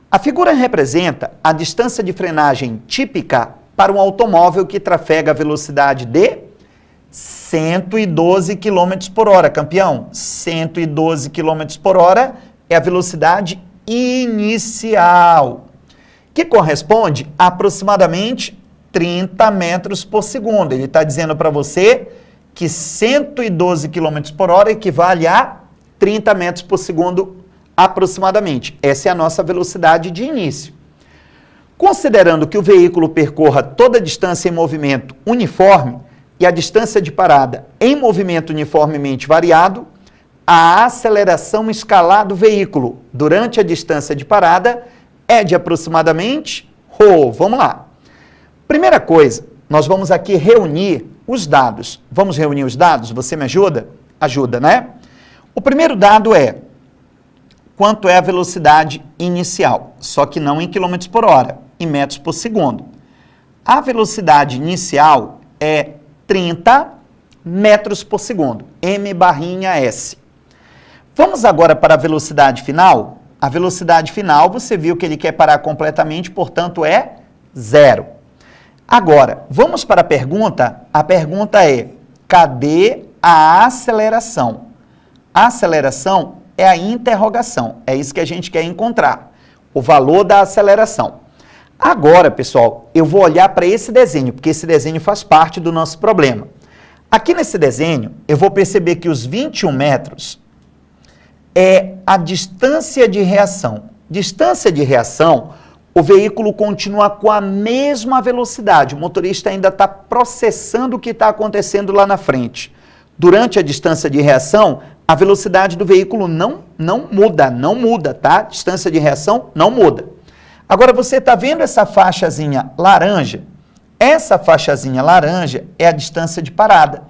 A figura representa a distância de frenagem típica para um automóvel que trafega a velocidade de 112 km por hora, campeão. 112 km por hora é a velocidade inicial, que corresponde a aproximadamente 30 metros por segundo. Ele está dizendo para você que 112 km por hora equivale a 30 metros por segundo aproximadamente. Essa é a nossa velocidade de início. Considerando que o veículo percorra toda a distância em movimento uniforme e a distância de parada em movimento uniformemente variado, a aceleração escalar do veículo durante a distância de parada é de aproximadamente... vamos lá. Primeira coisa, nós vamos aqui reunir os dados. Vamos reunir os dados? Você me ajuda? Ajuda, né? O primeiro dado é quanto é a velocidade inicial, só que não em km por hora, em metros por segundo. A velocidade inicial é 30 metros por segundo, m/s. Vamos agora para a velocidade final. A velocidade final, você viu que ele quer parar completamente, portanto é 0. Agora, vamos para a pergunta. A pergunta é, cadê a aceleração? A aceleração é a interrogação, é isso que a gente quer encontrar, o valor da aceleração. Agora, pessoal, eu vou olhar para esse desenho, porque esse desenho faz parte do nosso problema. Aqui nesse desenho, eu vou perceber que os 21 metros é a distância de reação. Distância de reação, o veículo continua com a mesma velocidade, o motorista ainda está processando o que está acontecendo lá na frente. Durante a distância de reação, a velocidade do veículo não muda, tá? Distância de reação não muda. Agora, você está vendo essa faixazinha laranja? Essa faixazinha laranja é a distância de parada.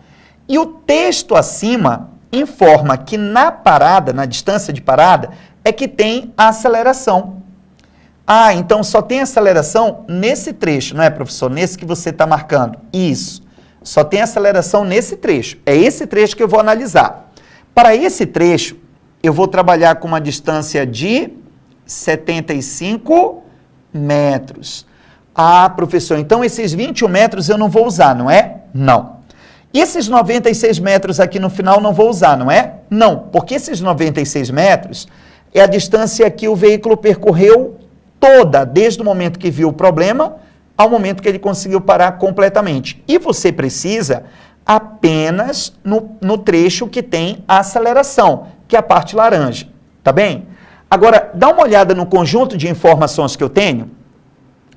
E o texto acima informa que na parada, na distância de parada, é que tem a aceleração. Ah, então só tem aceleração nesse trecho, não é, professor? Nesse que você está marcando. Isso. Só tem aceleração nesse trecho. É esse trecho que eu vou analisar. Para esse trecho, eu vou trabalhar com uma distância de 75 metros. Ah, professor, então esses 21 metros eu não vou usar, não é? Não. E esses 96 metros aqui no final não vou usar, não é? Não, porque esses 96 metros é a distância que o veículo percorreu toda, desde o momento que viu o problema ao momento que ele conseguiu parar completamente. E você precisa apenas no trecho que tem a aceleração, que é a parte laranja, tá bem? Agora, dá uma olhada no conjunto de informações que eu tenho.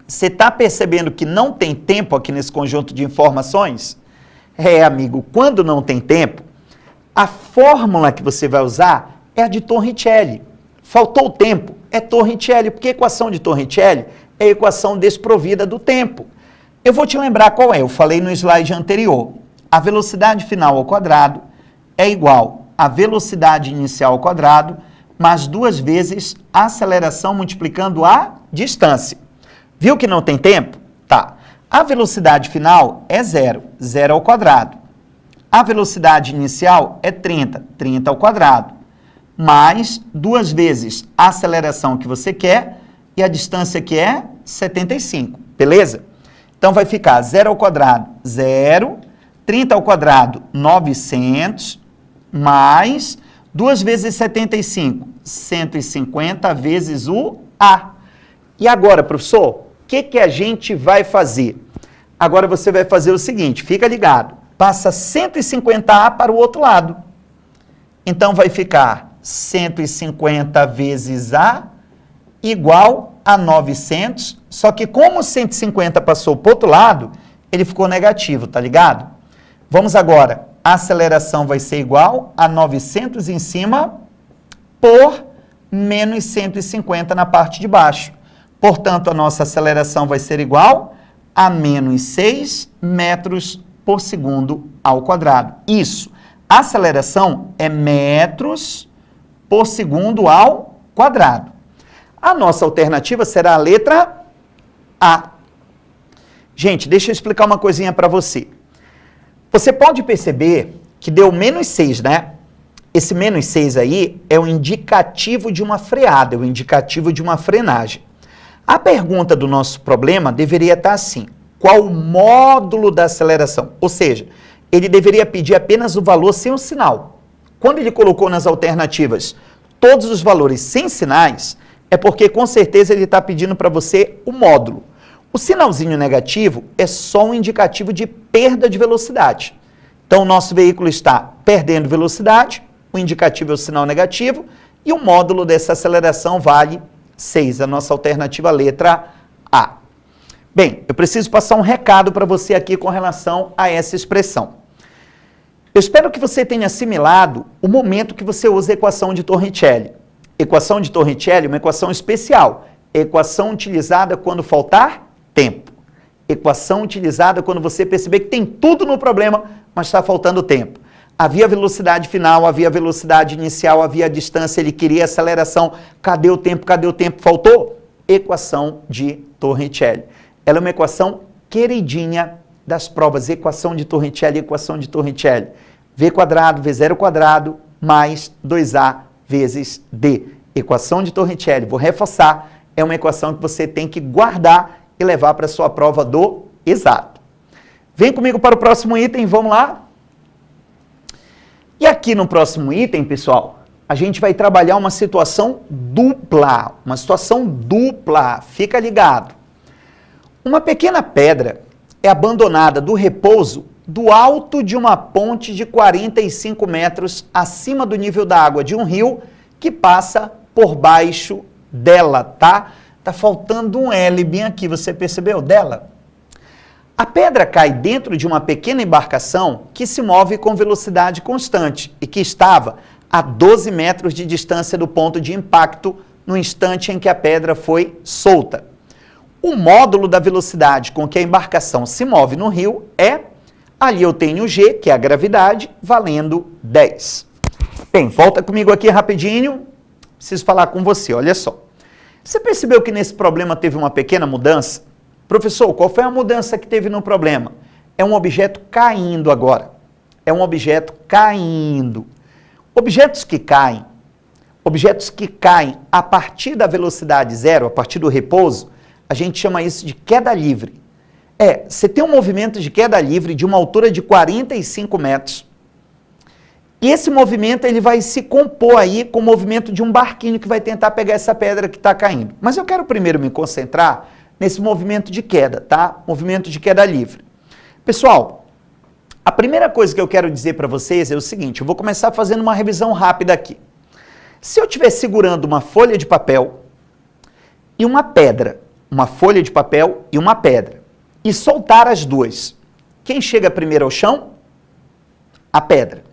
Você está percebendo que não tem tempo aqui nesse conjunto de informações? Amigo, quando não tem tempo, a fórmula que você vai usar é a de Torricelli. Faltou o tempo, é Torricelli, porque a equação de Torricelli é a equação desprovida do tempo. Eu vou te lembrar qual é, eu falei no slide anterior. A velocidade final ao quadrado é igual à velocidade inicial ao quadrado, mais 2 vezes a aceleração multiplicando a distância. Viu que não tem tempo? Tá. A velocidade final é 0, 0 ao quadrado. A velocidade inicial é 30, 30 ao quadrado. Mais 2 vezes a aceleração que você quer e a distância que é 75, beleza? Então vai ficar 0 ao quadrado, 0, 30 ao quadrado, 900, mais 2 vezes 75, 150 vezes o A. E agora, professor, o que a gente vai fazer? Agora você vai fazer o seguinte, fica ligado, passa 150A para o outro lado. Então vai ficar 150 vezes A igual a 900, só que como 150 passou para o outro lado, ele ficou negativo, tá ligado? Vamos agora, a aceleração vai ser igual a 900 em cima por menos 150 na parte de baixo. Portanto, a nossa aceleração vai ser igual a menos 6 metros por segundo ao quadrado. Isso, a aceleração é metros por segundo ao quadrado. A nossa alternativa será a letra A. Gente, deixa eu explicar uma coisinha para você. Você pode perceber que deu menos 6, né? Esse menos 6 aí é o indicativo de uma freada, é o indicativo de uma frenagem. A pergunta do nosso problema deveria estar assim, qual o módulo da aceleração? Ou seja, ele deveria pedir apenas o valor sem o sinal. Quando ele colocou nas alternativas todos os valores sem sinais, é porque com certeza ele está pedindo para você o módulo. O sinalzinho negativo é só um indicativo de perda de velocidade. Então, o nosso veículo está perdendo velocidade, o indicativo é o sinal negativo, e o módulo dessa aceleração vale 6, a nossa alternativa letra A. Bem, eu preciso passar um recado para você aqui com relação a essa expressão. Eu espero que você tenha assimilado o momento que você usa a equação de Torricelli. Equação de Torricelli é uma equação especial, equação utilizada quando faltar tempo. Equação utilizada quando você perceber que tem tudo no problema, mas está faltando tempo. Havia velocidade final, havia velocidade inicial, havia a distância, ele queria aceleração. Cadê o tempo? Cadê o tempo? Faltou? Equação de Torricelli. Ela é uma equação queridinha das provas. Equação de Torricelli, equação de Torricelli. V quadrado, V0 quadrado, mais 2A vezes D. Equação de Torricelli. Vou reforçar, é uma equação que você tem que guardar e levar para a sua prova do exato. Vem comigo para o próximo item, vamos lá? E aqui no próximo item, pessoal, a gente vai trabalhar uma situação dupla. Uma situação dupla, fica ligado. Uma pequena pedra é abandonada do repouso do alto de uma ponte de 45 metros acima do nível da água de um rio que passa por baixo dela, tá? Tá faltando um L bem aqui, você percebeu? Dela. A pedra cai dentro de uma pequena embarcação que se move com velocidade constante e que estava a 12 metros de distância do ponto de impacto no instante em que a pedra foi solta. O módulo da velocidade com que a embarcação se move no rio é, ali eu tenho o G, que é a gravidade, valendo 10. Bem, volta comigo aqui rapidinho, preciso falar com você, olha só. Você percebeu que nesse problema teve uma pequena mudança? Professor, qual foi a mudança que teve no problema? É um objeto caindo agora. É um objeto caindo. Objetos que caem a partir da velocidade zero, a partir do repouso, a gente chama isso de queda livre. Você tem um movimento de queda livre de uma altura de 45 metros. E esse movimento ele vai se compor aí com o movimento de um barquinho que vai tentar pegar essa pedra que está caindo. Mas eu quero primeiro me concentrar nesse movimento de queda, tá? Movimento de queda livre. Pessoal, a primeira coisa que eu quero dizer para vocês é o seguinte, eu vou começar fazendo uma revisão rápida aqui. Se eu estiver segurando uma folha de papel e uma pedra, uma folha de papel e uma pedra, e soltar as duas, quem chega primeiro ao chão? A pedra.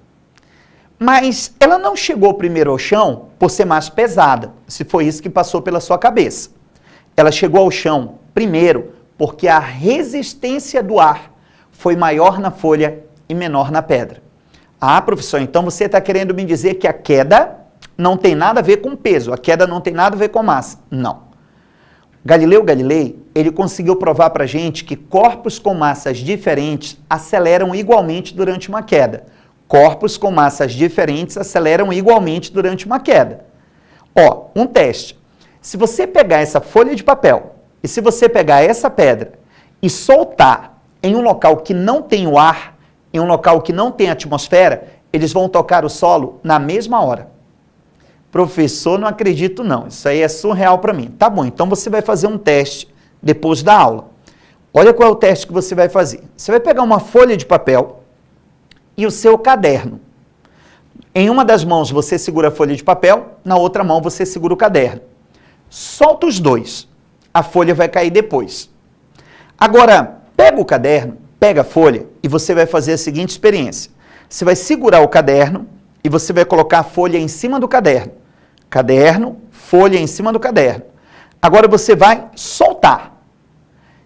Mas ela não chegou primeiro ao chão por ser mais pesada, se foi isso que passou pela sua cabeça. Ela chegou ao chão primeiro porque a resistência do ar foi maior na folha e menor na pedra. Ah, professor, então você está querendo me dizer que a queda não tem nada a ver com peso, a queda não tem nada a ver com massa. Não. Galileu Galilei, ele conseguiu provar para a gente que corpos com massas diferentes aceleram igualmente durante uma queda. Corpos com massas diferentes aceleram igualmente durante uma queda. Ó, um teste. Se você pegar essa folha de papel e se você pegar essa pedra e soltar em um local que não tem o ar, em um local que não tem atmosfera, eles vão tocar o solo na mesma hora. Professor, não acredito não, isso aí é surreal para mim. Tá bom, então você vai fazer um teste depois da aula. Olha qual é o teste que você vai fazer. Você vai pegar uma folha de papel e o seu caderno. Em uma das mãos você segura a folha de papel, na outra mão você segura o caderno. Solta os dois, a folha vai cair depois. Agora, pega o caderno, pega a folha e você vai fazer a seguinte experiência. Você vai segurar o caderno e você vai colocar a folha em cima do caderno. Caderno, folha em cima do caderno. Agora você vai soltar.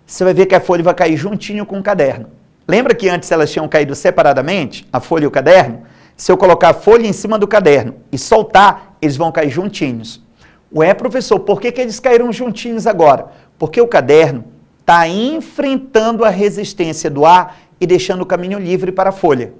Você vai ver que a folha vai cair juntinho com o caderno. Lembra que antes elas tinham caído separadamente, a folha e o caderno? Se eu colocar a folha em cima do caderno e soltar, eles vão cair juntinhos. Ué, professor, por que eles caíram juntinhos agora? Porque o caderno está enfrentando a resistência do ar e deixando o caminho livre para a folha.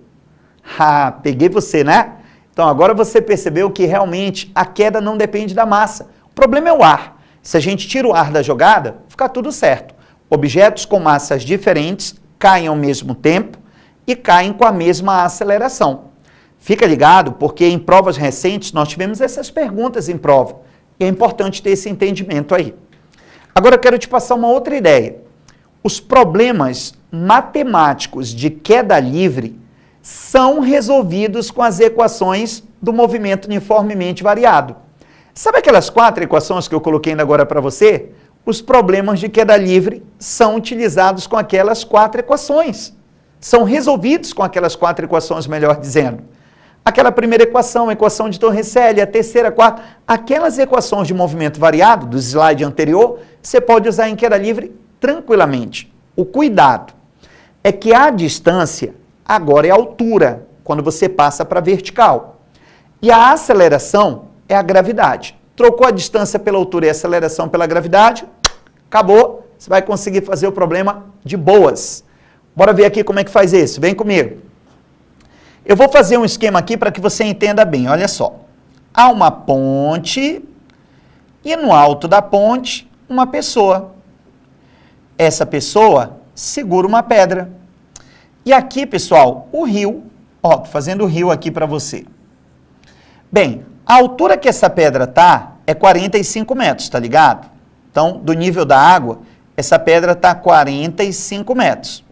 Ah, peguei você, né? Então agora você percebeu que realmente a queda não depende da massa. O problema é o ar. Se a gente tira o ar da jogada, fica tudo certo. Objetos com massas diferentes caem ao mesmo tempo e caem com a mesma aceleração. Fica ligado, porque em provas recentes nós tivemos essas perguntas em prova. E é importante ter esse entendimento aí. Agora eu quero te passar uma outra ideia. Os problemas matemáticos de queda livre são resolvidos com as equações do movimento uniformemente variado. Sabe aquelas 4 equações que eu coloquei ainda agora para você? Os problemas de queda livre são utilizados com aquelas 4 equações. São resolvidos com aquelas 4 equações, melhor dizendo. Aquela primeira equação, a equação de Torricelli, a terceira, a quarta, aquelas equações de movimento variado do slide anterior, você pode usar em queda livre tranquilamente. O cuidado é que a distância agora é a altura, quando você passa para vertical. E a aceleração é a gravidade. Trocou a distância pela altura e a aceleração pela gravidade, acabou, você vai conseguir fazer o problema de boas. Bora ver aqui como é que faz isso, vem comigo. Eu vou fazer um esquema aqui para que você entenda bem, olha só. Há uma ponte e no alto da ponte uma pessoa. Essa pessoa segura uma pedra. E aqui, pessoal, o rio, ó, tô fazendo o rio aqui para você. Bem, a altura que essa pedra tá é 45 metros, tá ligado? Então, do nível da água, essa pedra tá 45 metros.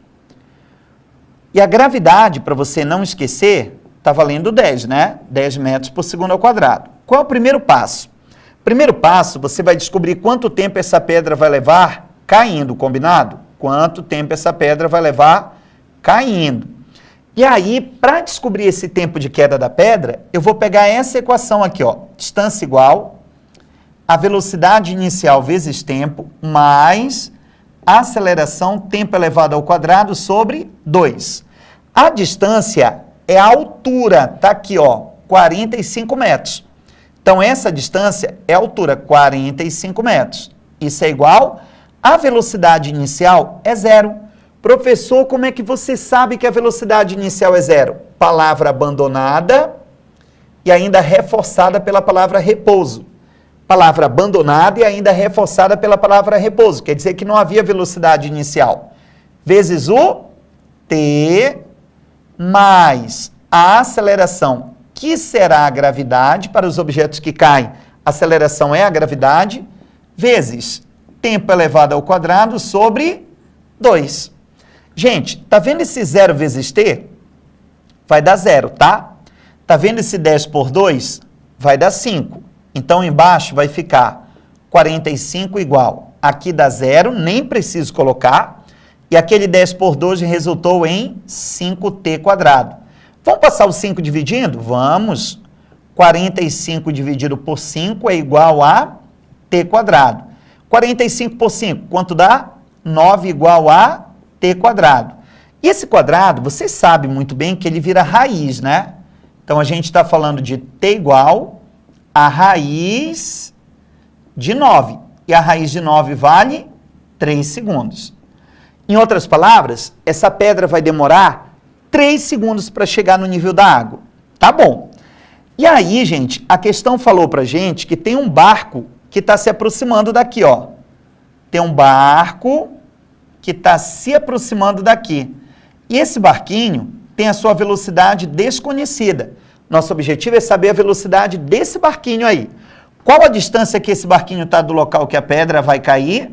E a gravidade, para você não esquecer, está valendo 10, né? 10 metros por segundo ao quadrado. Qual é o primeiro passo? Primeiro passo, você vai descobrir quanto tempo essa pedra vai levar caindo, combinado? Quanto tempo essa pedra vai levar caindo. E aí, para descobrir esse tempo de queda da pedra, eu vou pegar essa equação aqui, ó. Distância igual a velocidade inicial vezes tempo, mais a aceleração, tempo elevado ao quadrado, sobre 2. A distância é a altura, tá aqui, ó, 45 metros. Então, essa distância é a altura, 45 metros. Isso é igual a velocidade inicial é 0. Professor, como é que você sabe que a velocidade inicial é 0? Palavra abandonada e ainda reforçada pela palavra repouso. Palavra abandonada e ainda reforçada pela palavra repouso. Quer dizer que não havia velocidade inicial. Vezes o t mais a aceleração, que será a gravidade para os objetos que caem. A aceleração é a gravidade, vezes tempo elevado ao quadrado sobre 2. Gente, tá vendo esse 0 vezes t? Vai dar 0, tá? Tá vendo esse 10 por 2? Vai dar 5. Então, embaixo vai ficar 45 igual. Aqui dá 0, nem preciso colocar. E aquele 10 por 2 resultou em 5t quadrado. Vamos passar o 5 dividindo? Vamos. 45 dividido por 5 é igual a t quadrado. 45 por 5, quanto dá? 9 igual a t quadrado. E esse quadrado, você sabe muito bem que ele vira raiz, né? Então, a gente está falando de t igual a raiz de 9. E a raiz de 9 vale 3 segundos. Em outras palavras, essa pedra vai demorar 3 segundos para chegar no nível da água. Tá bom. E aí, gente, a questão falou para gente que tem um barco que está se aproximando daqui, ó. Tem um barco que está se aproximando daqui. E esse barquinho tem a sua velocidade desconhecida. Nosso objetivo é saber a velocidade desse barquinho aí. Qual a distância que esse barquinho está do local que a pedra vai cair?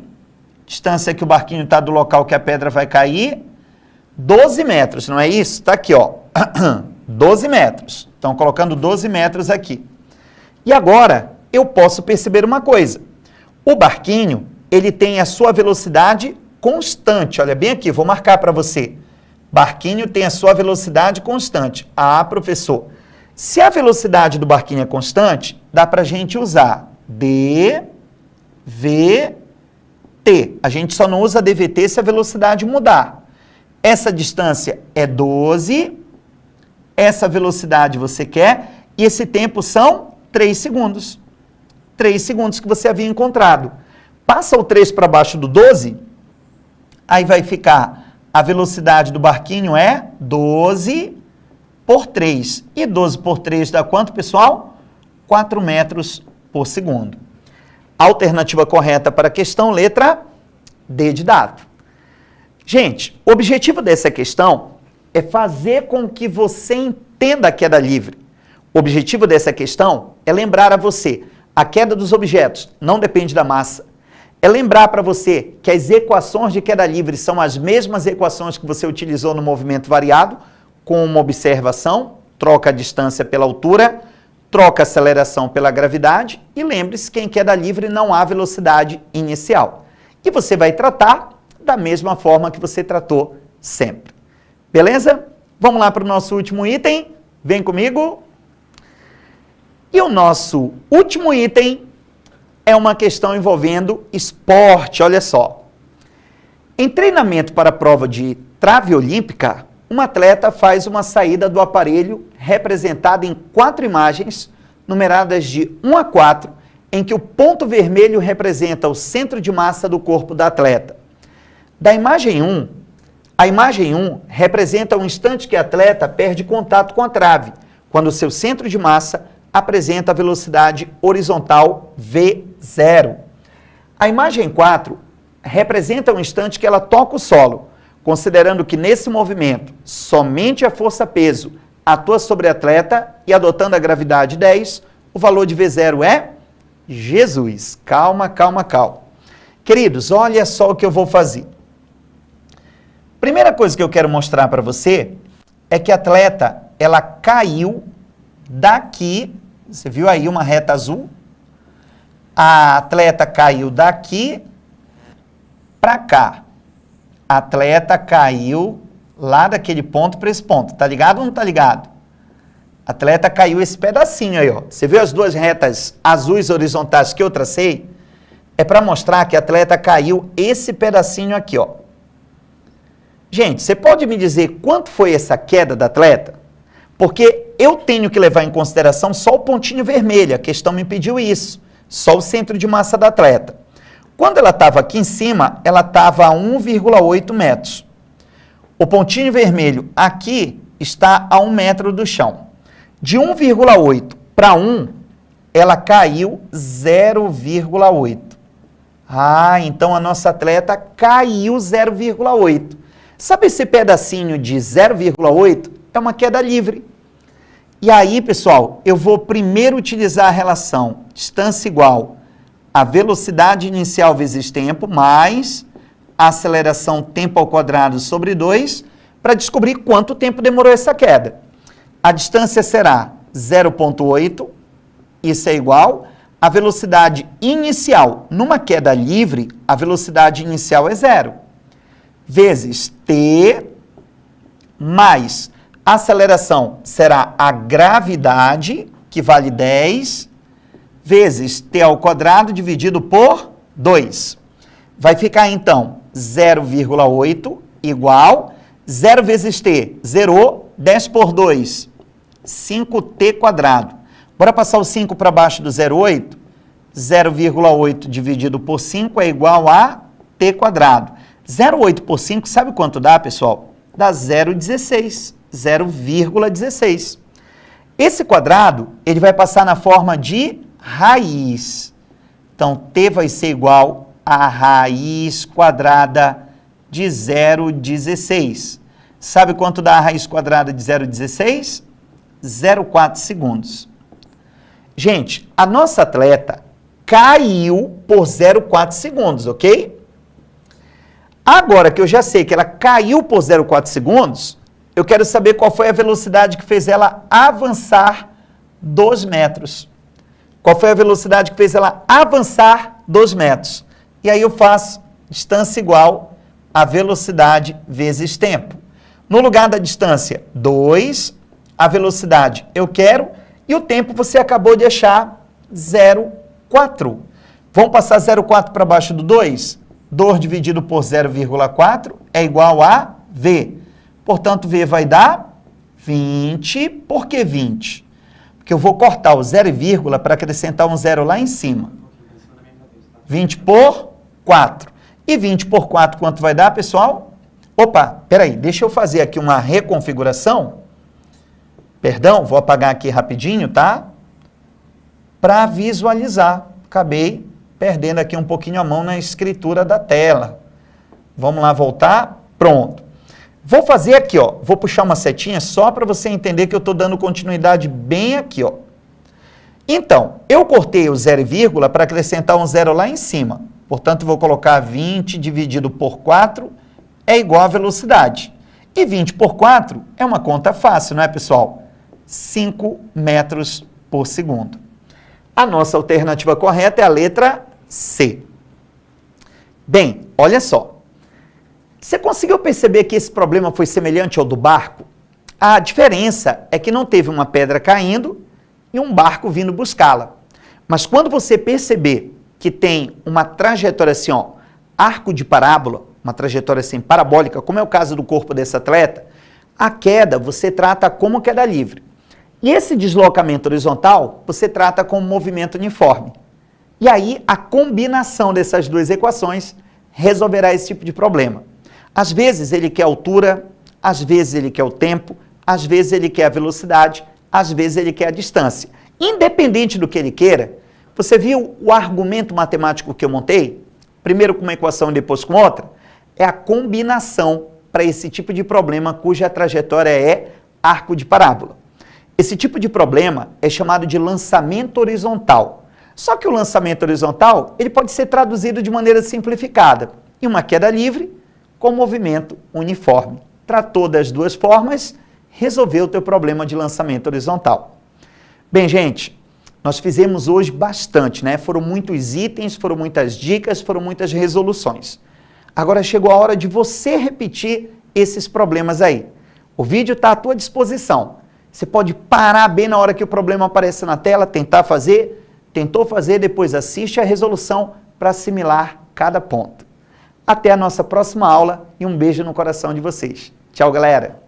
Distância que o barquinho está do local que a pedra vai cair? 12 metros, não é isso? Está aqui, ó. 12 metros. Então, colocando 12 metros aqui. E agora, eu posso perceber uma coisa. O barquinho, ele tem a sua velocidade constante. Olha bem aqui, vou marcar para você. Barquinho tem a sua velocidade constante. Ah, professor, se a velocidade do barquinho é constante, dá para a gente usar dvt. A gente só não usa dvt se a velocidade mudar. Essa distância é 12, essa velocidade você quer, e esse tempo são 3 segundos. 3 segundos que você havia encontrado. Passa o 3 para baixo do 12, aí vai ficar, a velocidade do barquinho é 12 por 3. E 12 por 3 dá quanto, pessoal? 4 metros por segundo. Alternativa correta para a questão, letra D de dado. Gente, o objetivo dessa questão é fazer com que você entenda a queda livre. O objetivo dessa questão é lembrar a você, a queda dos objetos não depende da massa. É lembrar para você que as equações de queda livre são as mesmas equações que você utilizou no movimento variado, com uma observação, troca a distância pela altura, troca a aceleração pela gravidade e lembre-se, quem queda livre não há velocidade inicial. E você vai tratar da mesma forma que você tratou sempre. Beleza? Vamos lá para o nosso último item. Vem comigo. E o nosso último item é uma questão envolvendo esporte. Olha só. Em treinamento para a prova de trave olímpica, um atleta faz uma saída do aparelho representada em 4 imagens, numeradas de 1 a 4, em que o ponto vermelho representa o centro de massa do corpo da atleta. Da imagem 1, a imagem 1 representa o instante que a atleta perde contato com a trave, quando o seu centro de massa apresenta a velocidade horizontal V0. A imagem 4 representa o instante que ela toca o solo, considerando que nesse movimento somente a força-peso atua sobre a atleta e adotando a gravidade 10, o valor de V0 é Jesus. Calma, calma, calma. Queridos, olha só o que eu vou fazer. Primeira coisa que eu quero mostrar para você é que a atleta, ela caiu daqui, você viu aí uma reta azul? A atleta caiu daqui para cá. A atleta caiu lá daquele ponto para esse ponto. Tá ligado ou não tá ligado? A atleta caiu esse pedacinho aí, ó. Você viu as 2 retas azuis horizontais que eu tracei? É para mostrar que a atleta caiu esse pedacinho aqui, ó. Gente, você pode me dizer quanto foi essa queda da atleta? Porque eu tenho que levar em consideração só o pontinho vermelho. A questão me pediu isso. Só o centro de massa da atleta. Quando ela estava aqui em cima, ela estava a 1,8 metros. O pontinho vermelho aqui está a 1 metro do chão. De 1,8 para 1, ela caiu 0,8. Ah, então a nossa atleta caiu 0,8. Sabe esse pedacinho de 0,8? É uma queda livre. E aí, pessoal, eu vou primeiro utilizar a relação distância igual a velocidade inicial vezes tempo, mais a aceleração tempo ao quadrado sobre 2, para descobrir quanto tempo demorou essa queda. A distância será 0,8, isso é igual a velocidade inicial. Numa queda livre, a velocidade inicial é 0, vezes t, mais a aceleração será a gravidade, que vale 10, vezes t ao quadrado dividido por 2. Vai ficar, então, 0,8 igual 0 vezes t, zerou, 10 por 2, 5t quadrado. Bora passar o 5 para baixo do 0,8? 0,8 dividido por 5 é igual a t quadrado. 0,8 por 5, sabe quanto dá, pessoal? Dá 0,16. 0,16. Esse quadrado, ele vai passar na forma de raiz. Então, t vai ser igual a raiz quadrada de 0,16. Sabe quanto dá a raiz quadrada de 0,16? 0,4 segundos. Gente, a nossa atleta caiu por 0,4 segundos, ok? Agora que eu já sei que ela caiu por 0,4 segundos, eu quero saber qual foi a velocidade que fez ela avançar 2 metros. Qual foi a velocidade que fez ela avançar 2 metros? E aí eu faço distância igual a velocidade vezes tempo. No lugar da distância, 2, a velocidade eu quero, e o tempo você acabou de achar 0,4. Vamos passar 0,4 para baixo do 2? 2 dividido por 0,4 é igual a V. Portanto, V vai dar 20. Por que 20? Porque eu vou cortar o 0 e vírgula para acrescentar um 0 lá em cima. 20 por 4. E 20 por 4 quanto vai dar, pessoal? Opa, peraí, deixa eu fazer aqui uma reconfiguração. Perdão, vou apagar aqui rapidinho, tá? Para visualizar. Acabei perdendo aqui um pouquinho a mão na escritura da tela. Vamos lá voltar? Pronto. Vou fazer aqui, ó, vou puxar uma setinha só para você entender que eu estou dando continuidade bem aqui, ó. Então, eu cortei o 0 e vírgula para acrescentar um 0 lá em cima. Portanto, vou colocar 20 dividido por 4 é igual a velocidade. E 20 por 4 é uma conta fácil, não é, pessoal? 5 metros por segundo. A nossa alternativa correta é a letra C. Bem, olha só. Você conseguiu perceber que esse problema foi semelhante ao do barco? A diferença é que não teve uma pedra caindo e um barco vindo buscá-la. Mas quando você perceber que tem uma trajetória assim, ó, arco de parábola, uma trajetória assim parabólica, como é o caso do corpo desse atleta, a queda você trata como queda livre. E esse deslocamento horizontal você trata como movimento uniforme. E aí a combinação dessas duas equações resolverá esse tipo de problema. Às vezes ele quer altura, às vezes ele quer o tempo, às vezes ele quer a velocidade, às vezes ele quer a distância. Independente do que ele queira, você viu o argumento matemático que eu montei? Primeiro com uma equação e depois com outra? É a combinação para esse tipo de problema cuja trajetória é arco de parábola. Esse tipo de problema é chamado de lançamento horizontal. Só que o lançamento horizontal ele pode ser traduzido de maneira simplificada em uma queda livre com movimento uniforme. Tratou das duas formas, resolveu o teu problema de lançamento horizontal. Bem, gente, nós fizemos hoje bastante, né? Foram muitos itens, foram muitas dicas, foram muitas resoluções. Agora chegou a hora de você repetir esses problemas aí. O vídeo está à tua disposição. Você pode parar bem na hora que o problema aparece na tela, tentar fazer, tentou fazer, depois assiste a resolução para assimilar cada ponto. Até a nossa próxima aula e um beijo no coração de vocês. Tchau, galera!